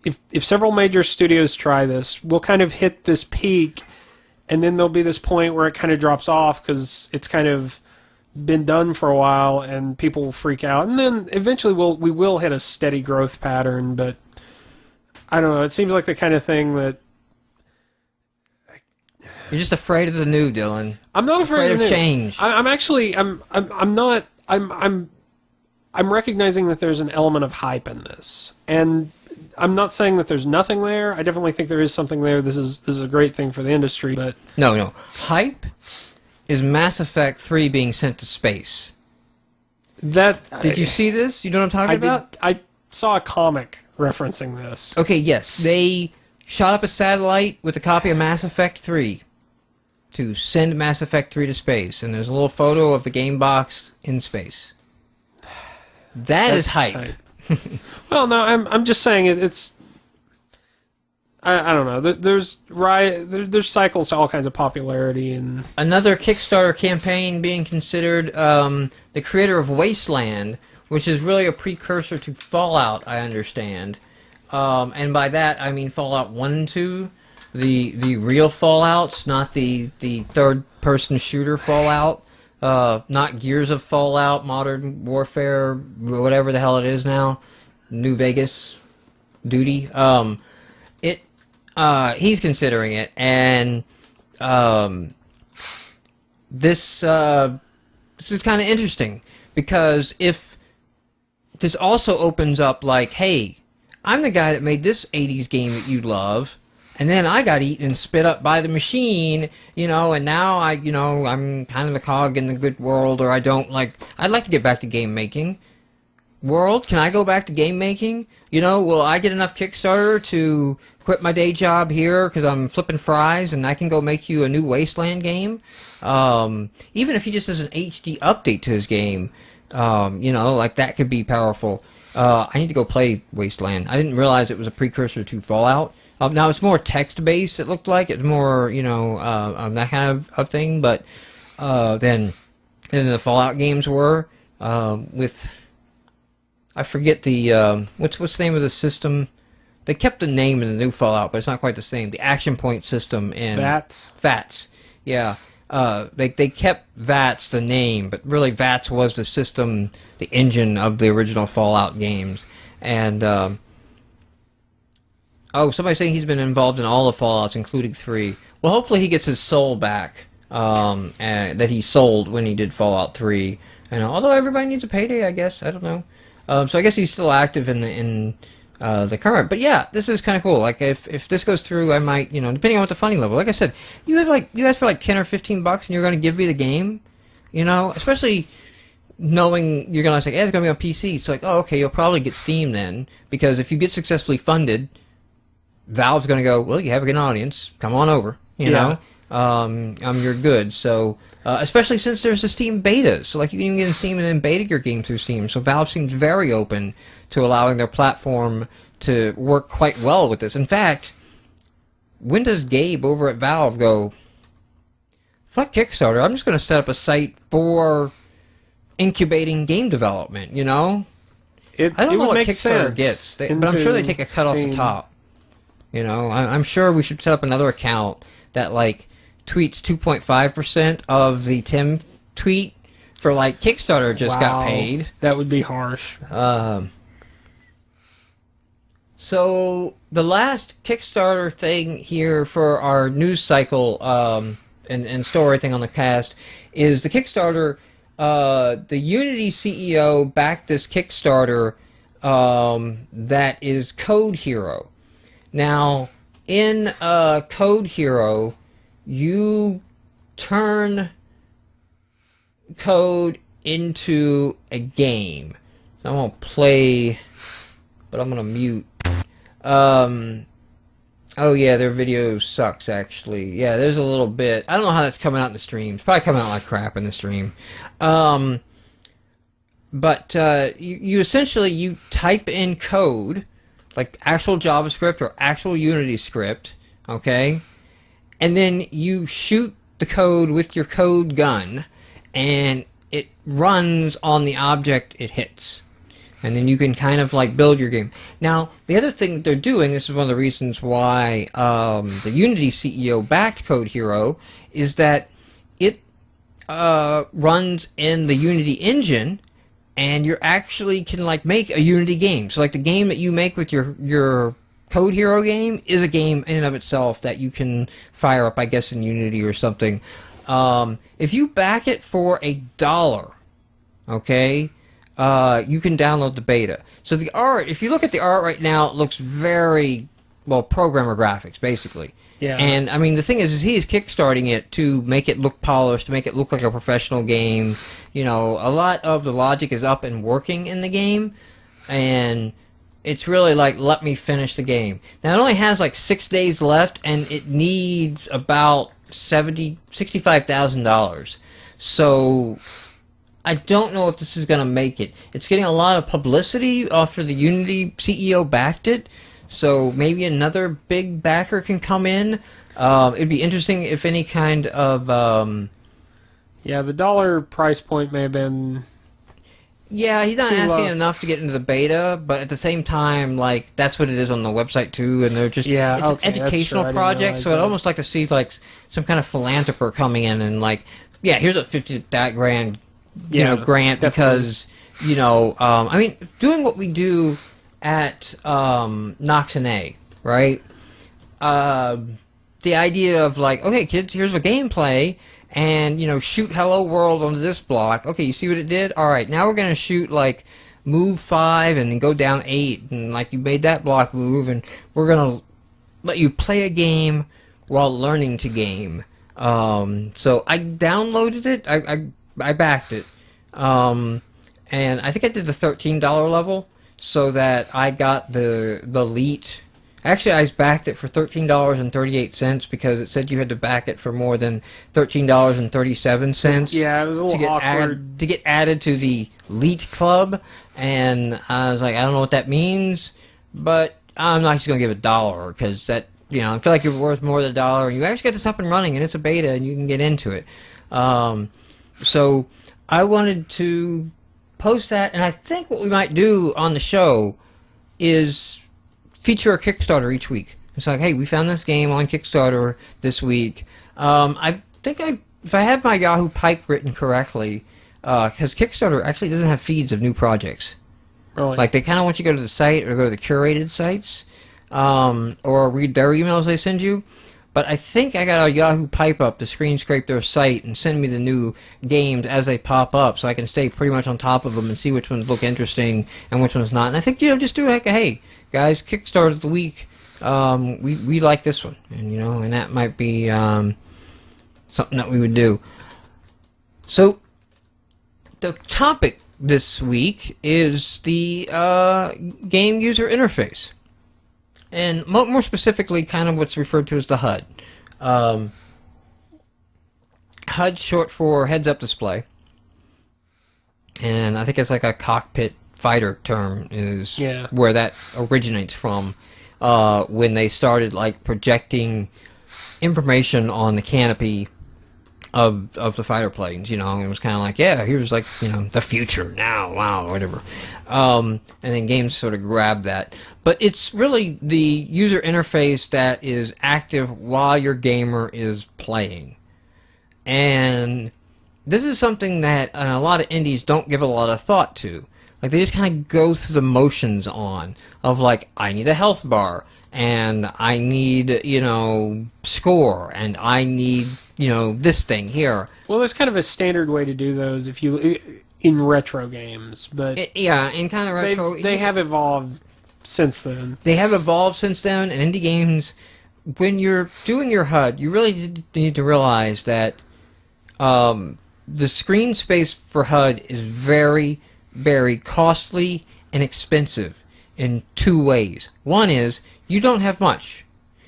if several major studios try this, we'll kind of hit this peak, and then there'll be this point where it kind of drops off because it's kind of been done for a while, and people will freak out, and then eventually we will hit a steady growth pattern. But I don't know. It seems like the kind of thing that you're just afraid of the new, Dylan. I'm not afraid of change. I'm actually I'm not I'm recognizing that there's an element of hype in this, and I'm not saying that there's nothing there. I definitely think there is something there. This is a great thing for the industry, but no hype is Mass Effect 3 being sent to space. Did you see this? You know what I'm talking about? I saw a comic referencing this. Okay, yes. They shot up a satellite with a copy of Mass Effect 3 to send Mass Effect 3 to space, and there's a little photo of the game box in space. That's hype. Well, no, I'm just saying it's. I don't know. There's cycles to all kinds of popularity, and another Kickstarter campaign being considered. The creator of Wasteland, which is really a precursor to Fallout, I understand, and by that I mean Fallout 1 and 2, the real Fallouts, not the third-person shooter Fallout, not Gears of Fallout, Modern Warfare, whatever the hell it is now, New Vegas, Duty. He's considering it, and this is kind of interesting, because if this also opens up like, hey, I'm the guy that made this 80s game that you love, and then I got eaten and spit up by the machine, and now I'm kind of a cog in the good world, or I'd like to get back to game making. World, can I go back to game making? Will I get enough Kickstarter to quit my day job here because I'm flipping fries and I can go make you a new Wasteland game? Even if he just does an HD update to his game, that could be powerful. I need to go play Wasteland. I didn't realize it was a precursor to Fallout. Now it's more text-based, it looked like. It's more, that kind of thing, but than the Fallout games were, with... I forget the what's the name of the system? They kept the name in the new Fallout, but it's not quite the same. The Action Point system in VATS. Yeah. They kept VATS the name, but really VATS was the system, the engine of the original Fallout games. And somebody's saying he's been involved in all the Fallouts, including 3. Well, hopefully he gets his soul back that he sold when he did Fallout 3. And although everybody needs a payday, I guess. I don't know. So I guess he's still active in the current. But yeah, this is kind of cool. Like if this goes through, I might, depending on what the funding level. Like I said, you ask for like $10 or $15, and you're going to give me the game, especially knowing you're going to say, hey, it's going to be on PC. It's like, oh, okay, you'll probably get Steam then, because if you get successfully funded, Valve's going to go, well, you have a good audience, come on over, you know. You're good. So. Especially since there's a Steam beta. So, you can even get in Steam and then beta your game through Steam. So, Valve seems very open to allowing their platform to work quite well with this. In fact, when does Gabe over at Valve go, fuck Kickstarter, I'm just going to set up a site for incubating game development, I don't know what Kickstarter gets, but I'm sure they take a cut off the top. You know, I'm sure we should set up another account that like tweets 2.5% of the Tim tweet for like Kickstarter just got paid. That would be harsh. So the last Kickstarter thing here for our news cycle and story thing on the cast is the Kickstarter. The Unity CEO backed this Kickstarter that is Code Hero. Now, in Code Hero, you turn code into a game. I'm going to play, but I'm going to mute. Oh yeah, their video sucks actually. Yeah, there's a little bit. I don't know how that's coming out in the stream. It's probably coming out like crap in the stream. But you essentially, you type in code, like actual JavaScript or actual Unity script, okay? And then you shoot the code with your code gun, and it runs on the object it hits. And then you can kind of like build your game. Now, the other thing that they're doing, this is one of the reasons why the Unity CEO backed Code Hero, is that it runs in the Unity engine, and you actually can like make a Unity game. So like the game that you make with your Code Hero game is a game in and of itself that you can fire up, I guess, in Unity or something. If you back it for $1, okay, you can download the beta. So the art, if you look at the art right now, it looks very, well, programmer graphics, basically. Yeah. And, I mean, the thing is he is kickstarting it to make it look polished, to make it look like a professional game. You know, a lot of the logic is up and working in the game, and it's really like, let me finish the game. Now, it only has like 6 days left, and it needs about $65,000. So I don't know if this is going to make it. It's getting a lot of publicity after the Unity CEO backed it, so maybe another big backer can come in. It'd be interesting if any kind of... yeah, the dollar price point may have been... Yeah, he's not asking enough to get into the beta, but at the same time, like, that's what it is on the website, too, and they're just... Yeah, it's okay, an educational project, so I'd almost like to see, like, some kind of philanthropist coming in and, like, yeah, here's a $50,000 grant, because, you know, I mean, doing what we do at Nox and A, right? The idea of like, okay, kids, here's a gameplay, and, you know, shoot Hello World onto this block. Okay, you see what it did? All right, now we're going to shoot, like, move 5 and then go down 8, and, like, you made that block move, and we're going to let you play a game while learning to game. So I downloaded it. I backed it. And I think I did the $13 level, so that I got the elite. Actually, I backed it for $13.38 because it said you had to back it for more than $13.37. Yeah, it was a little awkward to get added to the elite club, and I was like, I don't know what that means, but I'm not just gonna give $1 because that, you know, I feel like you're worth more than $1, and you actually get this up and running, and it's a beta, and you can get into it. So I wanted to post that, and I think what we might do on the show is feature a Kickstarter each week. It's like, hey, we found this game on Kickstarter this week. I think if I have my Yahoo Pike written correctly, because Kickstarter actually doesn't have feeds of new projects. Really? Like, they kind of want you to go to the site or go to the curated sites, or read their emails they send you. But I think I got a Yahoo pipe up to screen scrape their site and send me the new games as they pop up, so I can stay pretty much on top of them and see which ones look interesting and which ones not. And I think, you know, just do like, hey, guys, Kickstarter of the week, we like this one, and, you know, and that might be something that we would do. So the topic this week is the game user interface. And more specifically, kind of what's referred to as the HUD. HUD short for heads-up display. And I think it's like a cockpit fighter term is where that originates from. When they started like projecting information on the canopy of the fighter planes, you know, and it was kind of like, yeah, here's like, you know, the future now, wow, whatever. And then games sort of grab that. But it's really the user interface that is active while your gamer is playing. And this is something that a lot of indies don't give a lot of thought to. Like, they just kind of go through the motions on, of like, I need a health bar, and I need, you know, score, and I need, you know, this thing here. Well, there's kind of a standard way to do those if you in retro games, but yeah, in kind of retro, they have evolved since then. They have evolved since then, and indie games, when you're doing your HUD, you really need to realize that the screen space for HUD is very, very costly and expensive in two ways. One is, you don't have much.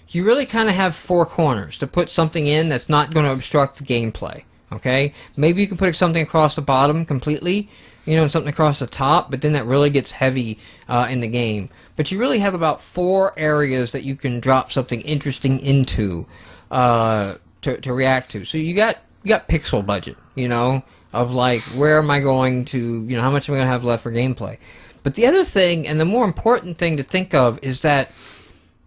You really kind of have four corners to put something in that's not going to obstruct the gameplay. Okay? Maybe you can put something across the bottom completely, you know, and something across the top, but then that really gets heavy in the game. But you really have about four areas that you can drop something interesting into to react to. So you got pixel budget, you know, of like, where am I going to, you know, how much am I going to have left for gameplay? But the other thing, and the more important thing to think of, is that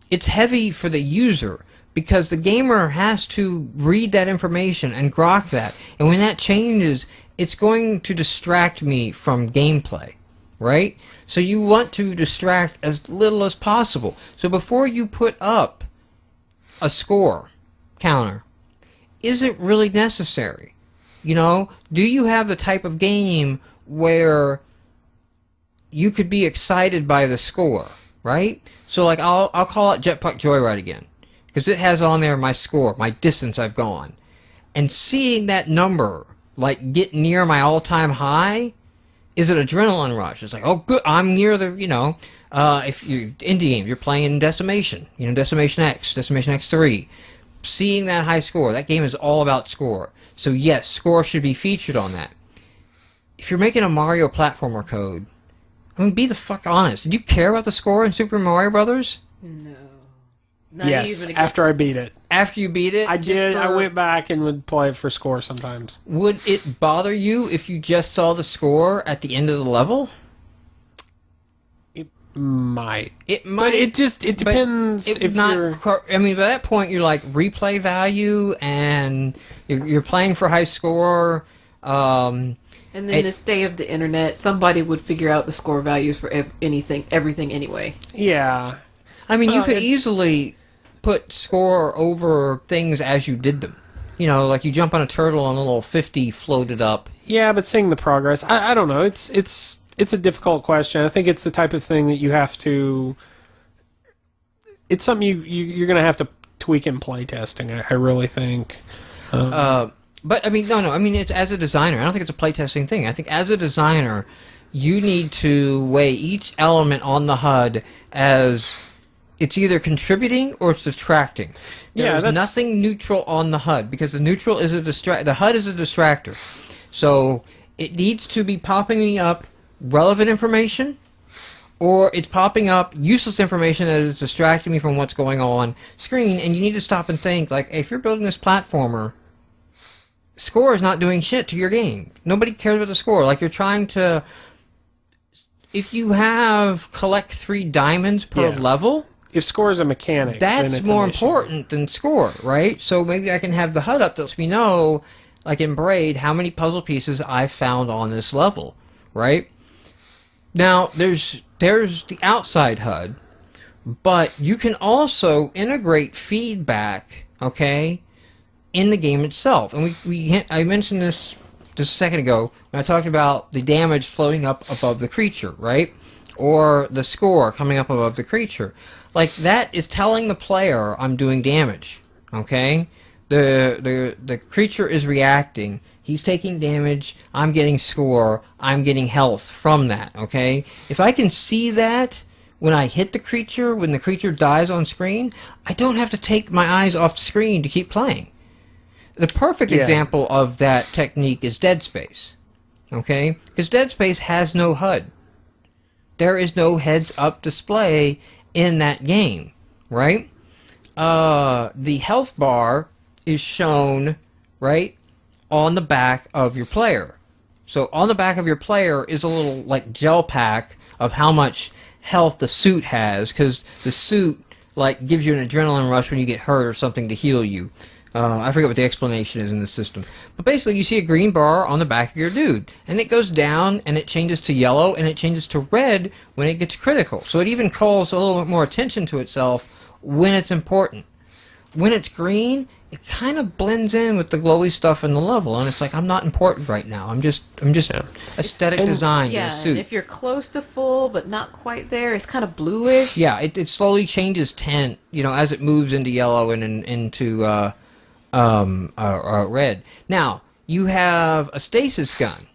it's heavy for the user, because the gamer has to read that information and grok that. And when that changes, it's going to distract me from gameplay, right? So you want to distract as little as possible. So before you put up a score counter, is it really necessary? You know, do you have the type of game where you could be excited by the score, right? So like, I'll call it Jetpack Joyride again, because it has on there my score, my distance I've gone. And seeing that number, like, get near my all-time high is an adrenaline rush. It's like, oh, good, I'm near the, you know, if you're indie games, you're playing Decimation, you know, Decimation X, Decimation X3. Seeing that high score, that game is all about score. So yes, score should be featured on that. If you're making a Mario platformer code, I mean, be the fuck honest. Did you care about the score in Super Mario Brothers? No. Not Yes, even after I beat it. After you beat it? I did. I went back and would play it for score sometimes. Would it bother you if you just saw the score at the end of the level? It might. It might. But it depends if you're... I mean, by that point, you're like replay value, and you're playing for high score. And then the state of the internet, somebody would figure out the score values for everything anyway. Yeah. I mean, you could easily put score over things as you did them. You know, like you jump on a turtle and a little 50 floated up. Yeah, but seeing the progress, I don't know. It's a difficult question. I think it's the type of thing that you have to... It's something you're going to have to tweak in playtesting, I really think. But, I mean, no. I mean, it's as a designer. I don't think it's a playtesting thing. I think as a designer, you need to weigh each element on the HUD as it's either contributing or it's detracting. There's nothing neutral on the HUD, because the neutral is the HUD is a distractor. So it needs to be popping me up relevant information, or it's popping up useless information that is distracting me from what's going on screen. And you need to stop and think, like, if you're building this platformer, score is not doing shit to your game. Nobody cares about the score. Like, you're trying to... If you have collect 3 diamonds per level... If score is a mechanic, that's then it's more an issue. important than score, right? So maybe I can have the HUD up that lets me know, like in Braid, how many puzzle pieces I found on this level, right? Now, there's the outside HUD, but you can also integrate feedback, okay, in the game itself. And I mentioned this just a second ago when I talked about the damage floating up above the creature, right? Or the score coming up above the creature. Like, that is telling the player I'm doing damage, okay? The creature is reacting. He's taking damage. I'm getting score. I'm getting health from that, okay? If I can see that when I hit the creature, when the creature dies on screen, I don't have to take my eyes off the screen to keep playing. The perfect example of that technique is Dead Space, okay? Because Dead Space has no HUD. There is no heads-up display in that game, right? The health bar is shown, right, on the back of your player. So on the back of your player is a little like gel pack of how much health the suit has, because the suit like gives you an adrenaline rush when you get hurt or something to heal you. I forget what the explanation is in the system. But basically, you see a green bar on the back of your dude. And it goes down, and it changes to yellow, and it changes to red when it gets critical. So it even calls a little bit more attention to itself when it's important. When it's green, it kind of blends in with the glowy stuff in the level. And it's like, I'm not important right now. I'm just aesthetic design in a suit. And if you're close to full, but not quite there, it's kind of bluish. Yeah, it slowly changes tint, as it moves into yellow and into... red. Now, you have a stasis gun,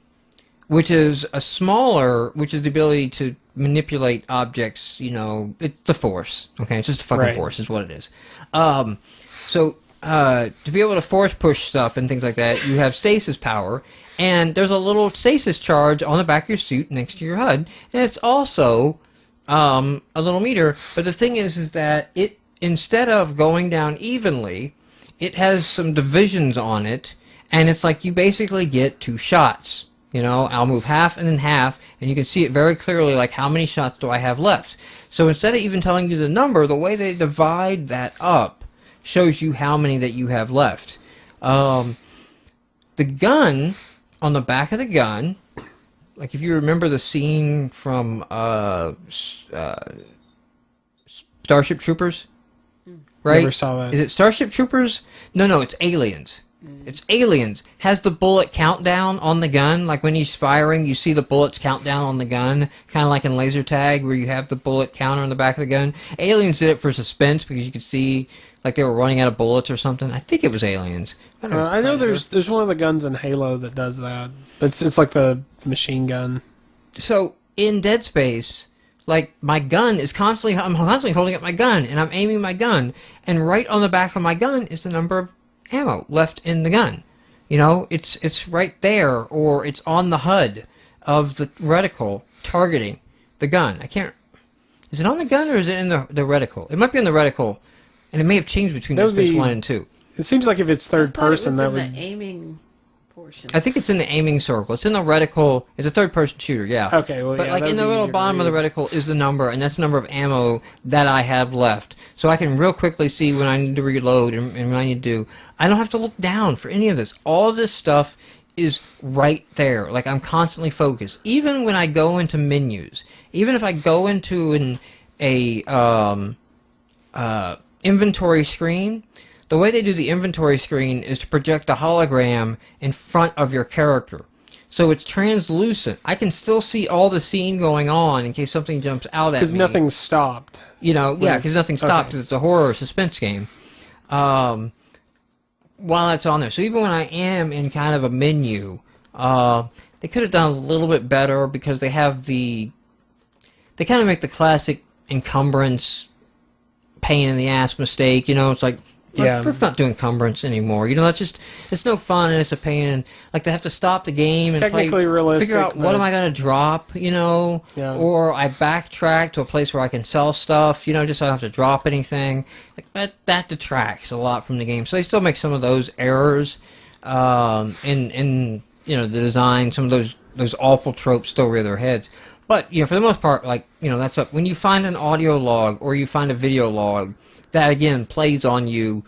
which is which is the ability to manipulate objects, it's the Force, okay? It's just the fucking Force is what it is. So, to be able to force push stuff and things like that, you have stasis power, and there's a little stasis charge on the back of your suit next to your HUD, and it's also a little meter, but the thing is that it, instead of going down evenly, it has some divisions on it, and it's like you basically get 2 shots. I'll move half and then half, and you can see it very clearly, like how many shots do I have left. So instead of even telling you the number, the way they divide that up shows you how many that you have left. The gun, on the back of the gun, like if you remember the scene from Starship Troopers, right? Never saw that. Is it Starship Troopers? No, it's Aliens. It's Aliens. Has the bullet countdown on the gun, like when he's firing, you see the bullets count down on the gun, kind of like in laser tag, where you have the bullet counter on the back of the gun. Aliens did it for suspense because you could see like they were running out of bullets or something. I think it was Aliens. I know there's one of the guns in Halo that does that. It's like the machine gun. So in Dead Space, like my gun is I'm constantly holding up my gun and I'm aiming my gun, and right on the back of my gun is the number of ammo left in the gun. It's right there, or it's on the HUD of the reticle targeting the gun. Is it on the gun or is it in the reticle? It might be on the reticle, and it may have changed between Dead Space 1 and 2. It seems like if it's third person, that would... the aiming portion. I think it's in the aiming circle. It's in the reticle. It's a third-person shooter, yeah. Okay, well, but like in the little bottom of the reticle is the number, and that's the number of ammo that I have left. So I can real quickly see when I need to reload and when I need to do. I don't have to look down for any of this. All of this stuff is right there. Like I'm constantly focused. Even when I go into menus, even if I go into an inventory screen, the way they do the inventory screen is to project a hologram in front of your character. So it's translucent. I can still see all the scene going on in case something jumps out at me. Because nothing's stopped. Because nothing stopped. Okay. It's a horror suspense game. While it's on there. So even when I am in kind of a menu, they could have done a little bit better because they have they kind of make the classic encumbrance pain in the ass mistake. It's like, let's not do encumbrance anymore. It's no fun and it's a pain. And like they have to stop the game and figure out what am I going to drop, or I backtrack to a place where I can sell stuff, just so I don't have to drop anything. Like that detracts a lot from the game. So they still make some of those errors in the design. Some of those awful tropes still rear their heads. But for the most part, that's up. When you find an audio log or you find a video log, that again plays on you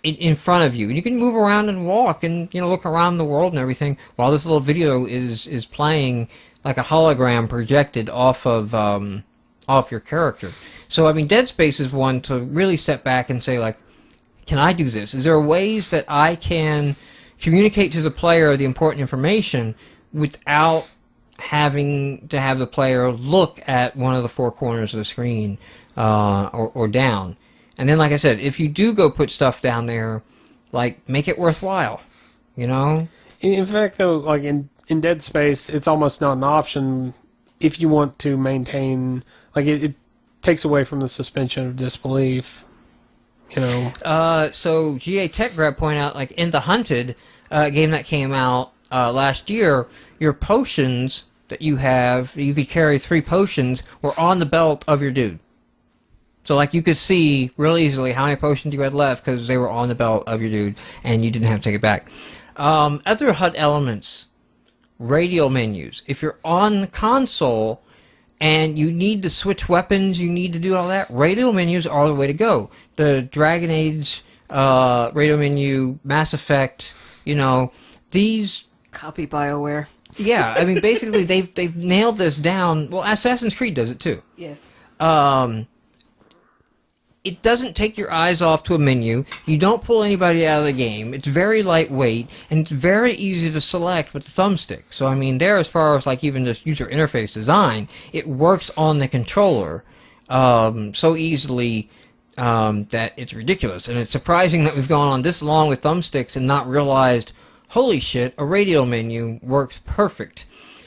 in front of you, and you can move around and walk and look around the world and everything while this little video is playing like a hologram projected off your character. So Dead Space is one to really step back and say, like, can I do this? Is there ways that I can communicate to the player the important information without having to have the player look at one of the 4 corners of the screen or down? And then, like I said, if you do go put stuff down there, like, make it worthwhile, In fact, though, like in Dead Space, it's almost not an option if you want to maintain, like, it takes away from the suspension of disbelief, So GA Tech Grab point out, like, in the Hunted game that came out last year, your potions that you could carry 3 potions, were on the belt of your dude. So, like, you could see real easily how many potions you had left because they were on the belt of your dude, and you didn't have to take it back. Other HUD elements, radial menus. If you're on the console and you need to switch weapons, you need to do all that, radial menus are the way to go. The Dragon Age radial menu, Mass Effect, these... Copy BioWare. Yeah, I mean, basically, they've nailed this down. Well, Assassin's Creed does it, too. Yes. It doesn't take your eyes off to a menu. You don't pull anybody out of the game. It's very lightweight, and it's very easy to select with the thumbstick. So, I mean, there, as far as, like, even just user interface design, it works on the controller so easily that it's ridiculous. And it's surprising that we've gone on this long with thumbsticks and not realized, holy shit, a radial menu works perfect.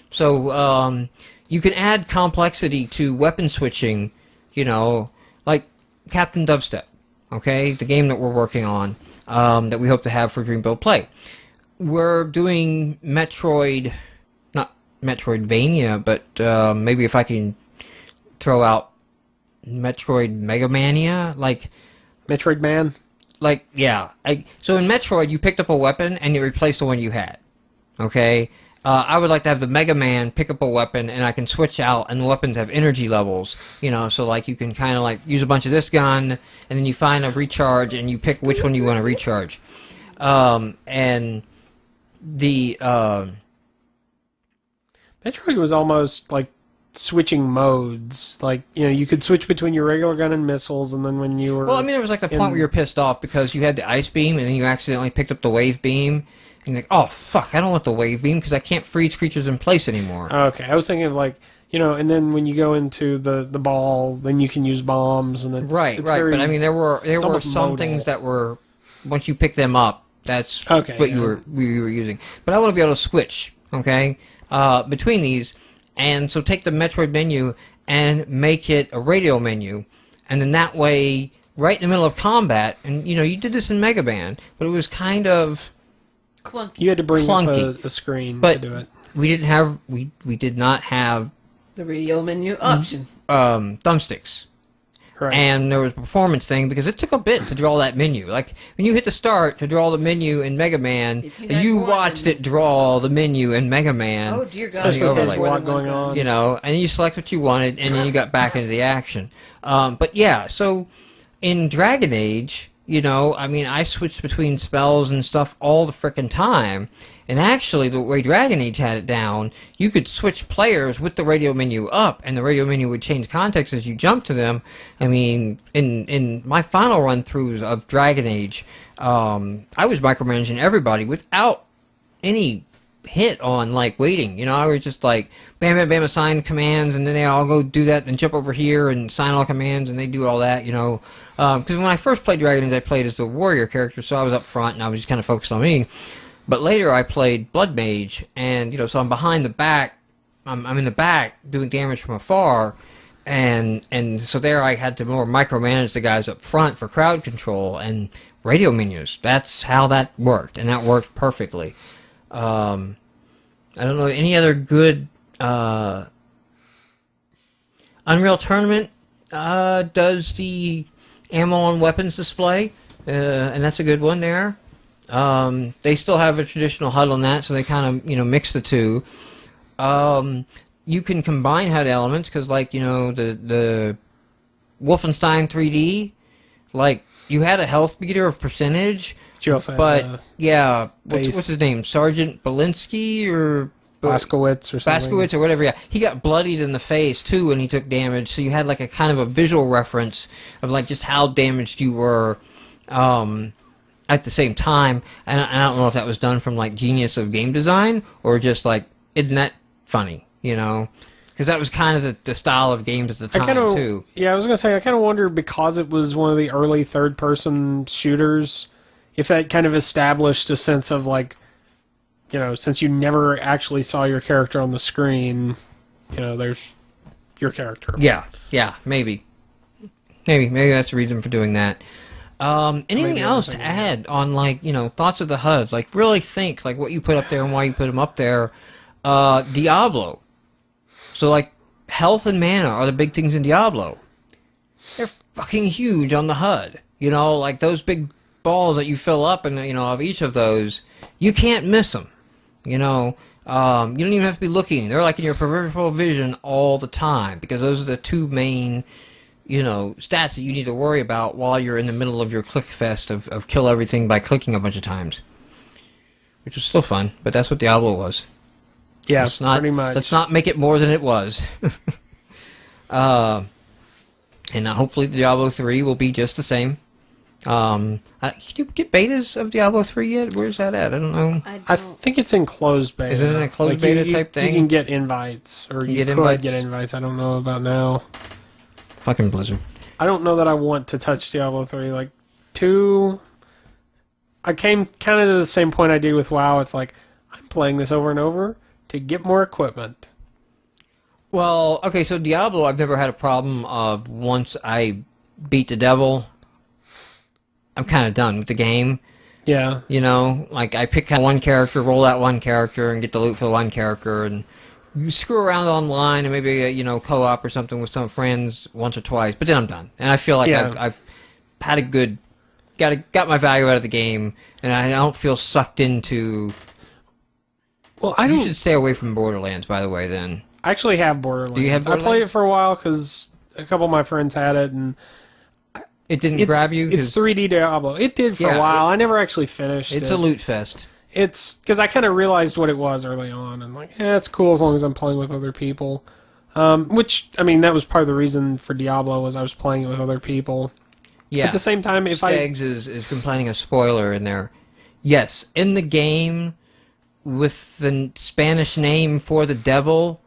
So, you can add complexity to weapon switching, like Captain Dubstep, okay? The game that we're working on, that we hope to have for Dream Build Play. We're doing Metroid, not Metroidvania, but maybe if I can throw out Metroid Mega Mania, like... Metroid Man? Like, yeah. So in Metroid, you picked up a weapon and you replaced the one you had, okay? I would like to have the Mega Man pick up a weapon and I can switch out and the weapons have energy levels, so like you can kind of like use a bunch of this gun and then you find a recharge and you pick which one you want to recharge. And the... Metroid was almost like switching modes. Like, you could switch between your regular gun and missiles, and then when you were... Well, I mean, there was like a point where you were pissed off because you had the ice beam and then you accidentally picked up the wave beam. And you're like, oh, fuck, I don't want the wave beam because I can't freeze creatures in place anymore. Okay, I was thinking of like, and then when you go into the ball, then you can use bombs. And it's, right. Very, but I mean, there were some things that were, once you pick them up, that's what you were using. But I want to be able to switch, okay, between these. And so take the Metroid menu and make it a radial menu. And then that way, right in the middle of combat, and, you did this in Mega Man, but it was kind of... Clunky. You had to bring clunky. up a screen but to do it. We did not have The radial menu option. Thumbsticks. Right. And there was a performance thing because it took a bit to draw that menu. Like when you hit the start to draw the menu in Mega Man, you watched it draw the menu in Mega Man. Oh dear God! Especially if there's a More lot than one going gun. on. And you select what you wanted, and then you got back into the action. But yeah, so in Dragon Age, I mean, I switched between spells and stuff all the frickin' time. And actually, the way Dragon Age had it down, you could switch players with the radio menu up, and the radio menu would change context as you jump to them. I mean, in my final run-throughs of Dragon Age, I was micromanaging everybody without any hit on, like, waiting. I was just like, bam, bam, bam, assign commands, and then they all go do that, and jump over here and sign all commands, and they do all that, Because when I first played Dragon Age, I played as the warrior character, so I was up front, and I was just kind of focused on me. But later I played Blood Mage, and, so I'm behind the back, I'm in the back doing damage from afar, and so there I had to more micromanage the guys up front for crowd control, and radio menus. That's how that worked, and that worked perfectly. I don't know, any other good, Unreal Tournament, does the ammo and weapons display, and that's a good one there. They still have a traditional HUD on that, so they kind of, mix the two. You can combine HUD elements, because, like, the Wolfenstein 3D, like, you had a health meter of percentage, You also but, had, yeah, base. what's his name? Sergeant Belinsky, or... Blaskowitz or something. Blaskowitz or whatever, yeah. He got bloodied in the face, too, when he took damage, so you had, like, a kind of a visual reference of, like, just how damaged you were, at the same time. And I don't know if that was done from, like, genius of game design, or just, like, isn't that funny, Because that was kind of the style of games at the time, too. Yeah, I was going to say, I kind of wonder, because it was one of the early third-person shooters, if that kind of established a sense of, like, since you never actually saw your character on the screen, there's your character. Yeah, maybe. Maybe that's the reason for doing that. Anything Maybe else to add on, like, thoughts of the HUDs? Like, really think, like, what you put up there and why you put them up there. Diablo. So, like, health and mana are the big things in Diablo. They're fucking huge on the HUD. Like, those big balls that you fill up, and, of each of those, You can't miss them. You know, you don't even have to be looking. They're like in your peripheral vision all the time because those are the two main, you know, stats that you need to worry about while you're in the middle of your click fest of kill everything by clicking a bunch of times. Which was still fun, but that's what Diablo was. Yeah, pretty much. Let's not make it more than it was. And hopefully Diablo 3 will be just the same. Can you get betas of Diablo 3 yet? Where's that at? I don't know. I think it's in closed beta. Is it in a closed beta type thing? You can get invites, or you could get invites. I don't know about now. Fucking Blizzard. I don't know that I want to touch Diablo 3. Like, 2... I came kind of to the same point I did with WoW. It's like, I'm playing this over and over to get more equipment. Well, okay, so Diablo, I've never had a problem of once I beat the devil, I'm kind of done with the game. Yeah. You know, like I pick one character, roll out one character, and get the loot for one character, and you screw around online and maybe, you know, co-op or something with some friends once or twice, but then I'm done. And I feel like I've had a good, got my value out of the game, and I don't feel sucked into... Well, You should stay away from Borderlands, by the way, then. I actually have Borderlands. Do you have Borderlands? I played it for a while because a couple of my friends had it, and it didn't grab you? It's 3D Diablo. It did for a while. I never actually finished it. It's a loot fest. It's because I kind of realized what it was early on, and like, it's cool as long as I'm playing with other people. Which, I mean, that was part of the reason for Diablo was I was playing it with other people. Yeah. At the same time, if Skeggs is complaining a spoiler in there. Yes, in the game, with the Spanish name for the devil,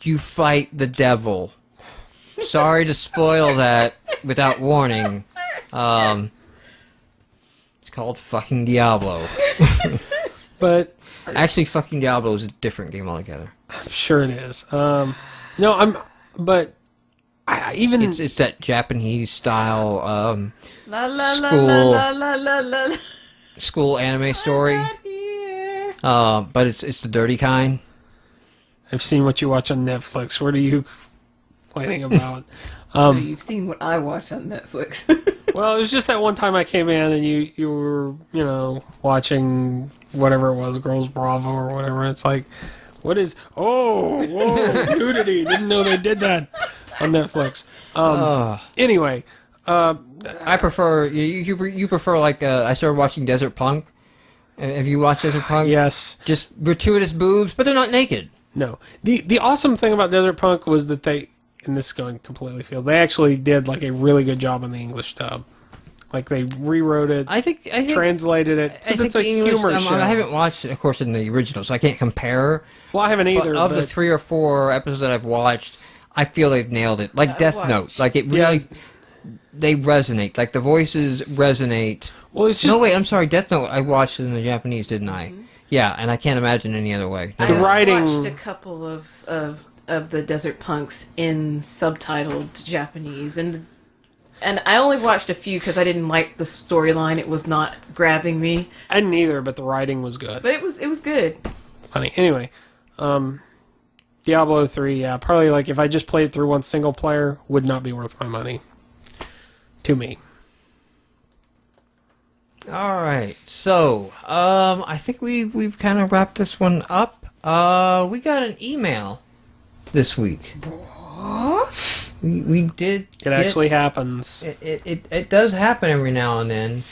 you fight the devil. Sorry to spoil that without warning. It's called fucking Diablo. But actually, fucking Diablo is a different game altogether. I'm sure it is. But I even it's that Japanese style school anime story. But it's the dirty kind. I've seen what you watch on Netflix. What are you complaining about? You've seen what I watch on Netflix. Well, it was just that one time I came in and you were, you know, watching whatever it was, Girls Bravo or whatever. It's like, what is... Oh, whoa, nudity. Didn't know they did that on Netflix. Anyway. I prefer... You prefer, like, I started watching Desert Punk. Have you watched Desert Punk? Yes. Just gratuitous boobs, but they're not naked. No. The awesome thing about Desert Punk was that they... And this is going completely field. They actually did like a really good job on the English dub. Like they rewrote it, I think translated it. Because it's a humor show. I haven't watched, of course, in the original, so I can't compare. Well, I haven't either. But of the 3 or 4 episodes that I've watched, I feel they've nailed it. Like Death Note, like it really, they resonate. Like the voices resonate. Well, it's just no wait. I'm sorry, Death Note. I watched it in the Japanese, didn't I? Mm-hmm. Yeah, and I can't imagine any other way. The writing. I watched a couple of the Desert Punks in subtitled Japanese, and I only watched a few because I didn't like the storyline. It was not grabbing me. I didn't either, but the writing was good. But it was good. Funny. Anyway, Diablo 3, yeah, probably like if I just played through one single player, would not be worth my money. To me. All right, so I think we've kind of wrapped this one up. We got an email this week. We did. It actually happens. It does happen every now and then,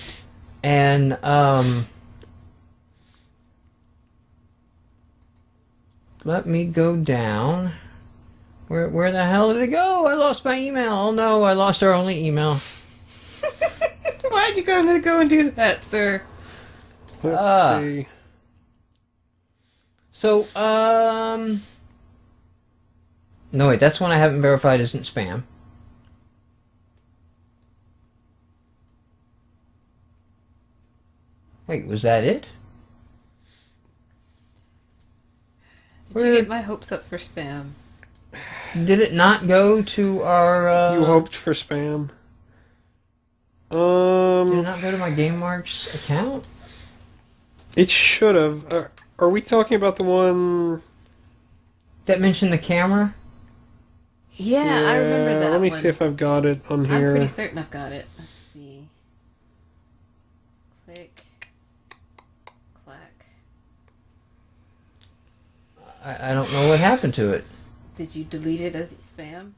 and let me go down. Where the hell did it go? I lost my email. Oh no, I lost our only email. Why'd you go and do that, sir? Let's see. So, no, wait, that's one I haven't verified isn't spam. Wait, was that it? Did you get my hopes up for spam? Did it not go to our, You hoped for spam? Did it not go to my GameMarx account? It should have. Are we talking about the one... That mentioned the camera? Yeah, I remember that Let me one. see if I've got it on here. I'm pretty certain I've got it. Let's see. Click. Clack. I don't know what happened to it. Did you delete it as spam?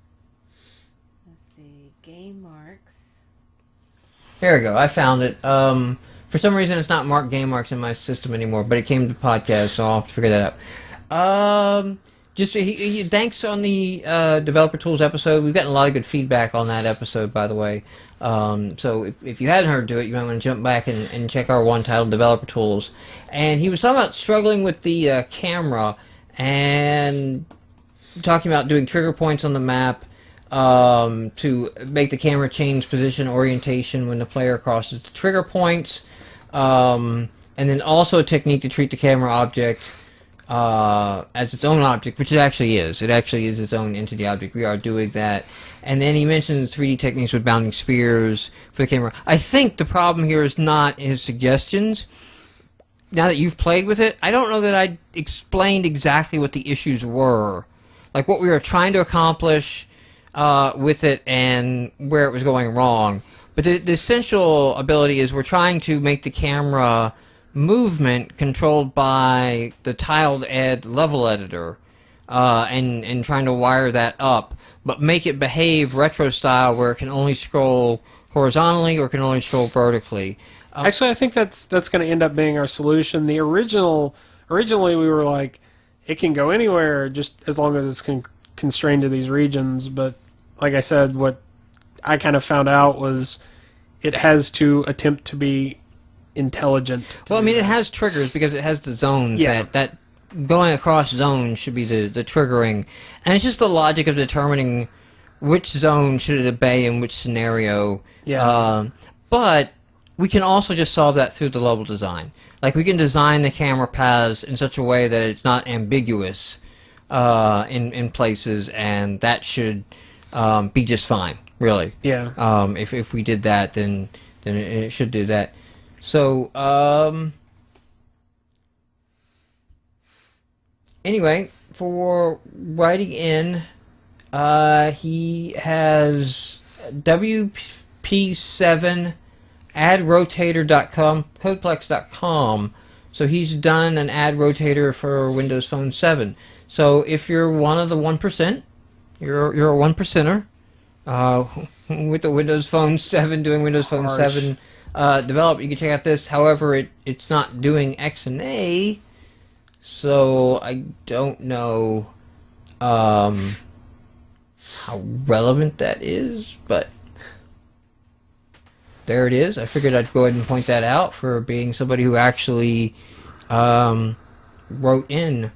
Let's see. GameMarx. Here we go. I found it. For some reason, it's not marked GameMarx in my system anymore, but it came to podcast, so I'll have to figure that out. Just thanks on the Developer Tools episode. We've gotten a lot of good feedback on that episode, by the way. So if you hadn't heard to it, you might want to jump back and check our one titled Developer Tools. And he was talking about struggling with the camera and talking about doing trigger points on the map to make the camera change position orientation when the player crosses the trigger points. And then also a technique to treat the camera object as its own object, which it actually is. It actually is its own entity object. We are doing that. And then he mentions 3D techniques with bounding spheres for the camera. I think the problem here is not his suggestions. Now that you've played with it, I don't know that I explained exactly what the issues were. Like what we were trying to accomplish with it and where it was going wrong. But the essential ability is we're trying to make the camera movement controlled by the tiled ed level editor and trying to wire that up, but make it behave retro style where it can only scroll horizontally or can only scroll vertically. Actually, I think that's going to end up being our solution. The originally we were like, it can go anywhere just as long as it's constrained to these regions. But like I said, what I kind of found out was it has to attempt to be intelligent. Well, I mean, it has triggers because it has the zones that going across zones should be the triggering, and it's just the logic of determining which zone should it obey in which scenario. Yeah. But we can also just solve that through the level design. Like we can design the camera paths in such a way that it's not ambiguous in places, and that should be just fine, really. Yeah. If we did that, then it should do that. So, anyway, for writing in, he has WP7 adrotator.com, codeplex.com. So he's done an ad rotator for Windows Phone 7. So if you're one of the 1%, you're a 1%er with the Windows Phone 7 doing Windows Phone 7 develop. You can check out this. However, it's not doing X and A, so I don't know how relevant that is, but there it is. I figured I'd go ahead and point that out for being somebody who actually wrote in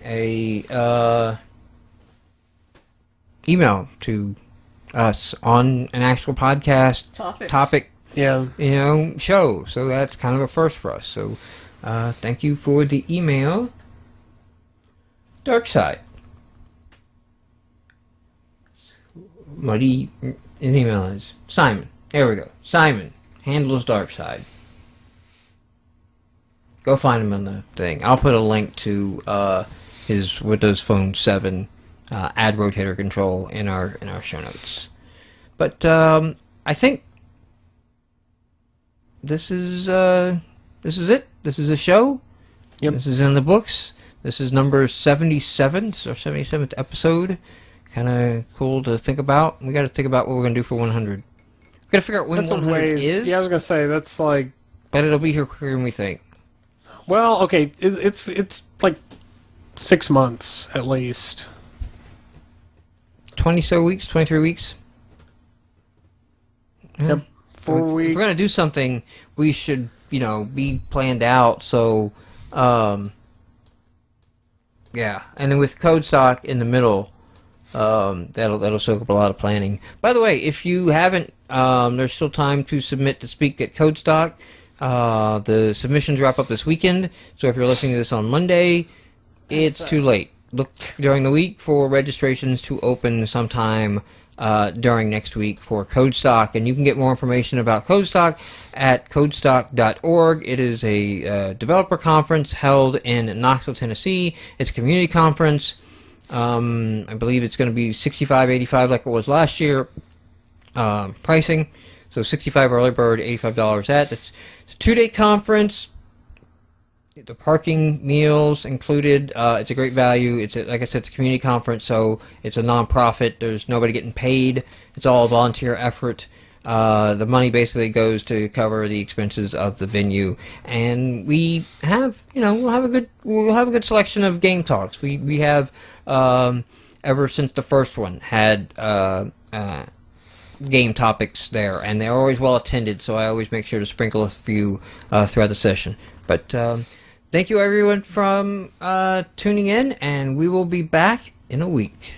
a email to us on an actual podcast topic show. So that's kind of a first for us. So thank you for the email. Dark Side. His email is Simon. There we go. Simon handles Dark Side. Go find him on the thing. I'll put a link to his Windows Phone 7 ad rotator control in our show notes. But I think this is it. This is a show. Yep. This is in the books. This is number 77. This is our 77th episode. Kind of cool to think about. We got to think about what we're gonna do for 100. We got to figure out when That's 100 is. Yeah, I was gonna say that's like. But it'll be here quicker than we think. Well, okay, it's like 6 months at least. 23 weeks. Yep. 4 weeks. If we're gonna do something, we should, be planned out. So, yeah. And then with Code Stock in the middle, that'll soak up a lot of planning. By the way, if you haven't, there's still time to submit to speak at Code Stock. The submissions wrap up this weekend. So if you're listening to this on Monday, it's too late. Look during the week for registrations to open sometime during next week for Codestock, and you can get more information about Codestock at codestock.org. It is a developer conference held in Knoxville, Tennessee. It's a community conference. I believe it's going to be $65.85 like it was last year. Pricing, so $65 early bird, $85 at. It's a 2-day conference. the parking, meals included. It's a great value. Like I said, it's a community conference, so it's a non-profit. There's nobody getting paid. It's all a volunteer effort. The money basically goes to cover the expenses of the venue, and we have, we'll have a good selection of game talks. We have ever since the first one had game topics there, and they're always well attended. So I always make sure to sprinkle a few throughout the session. But thank you everyone from tuning in, and we will be back in a week.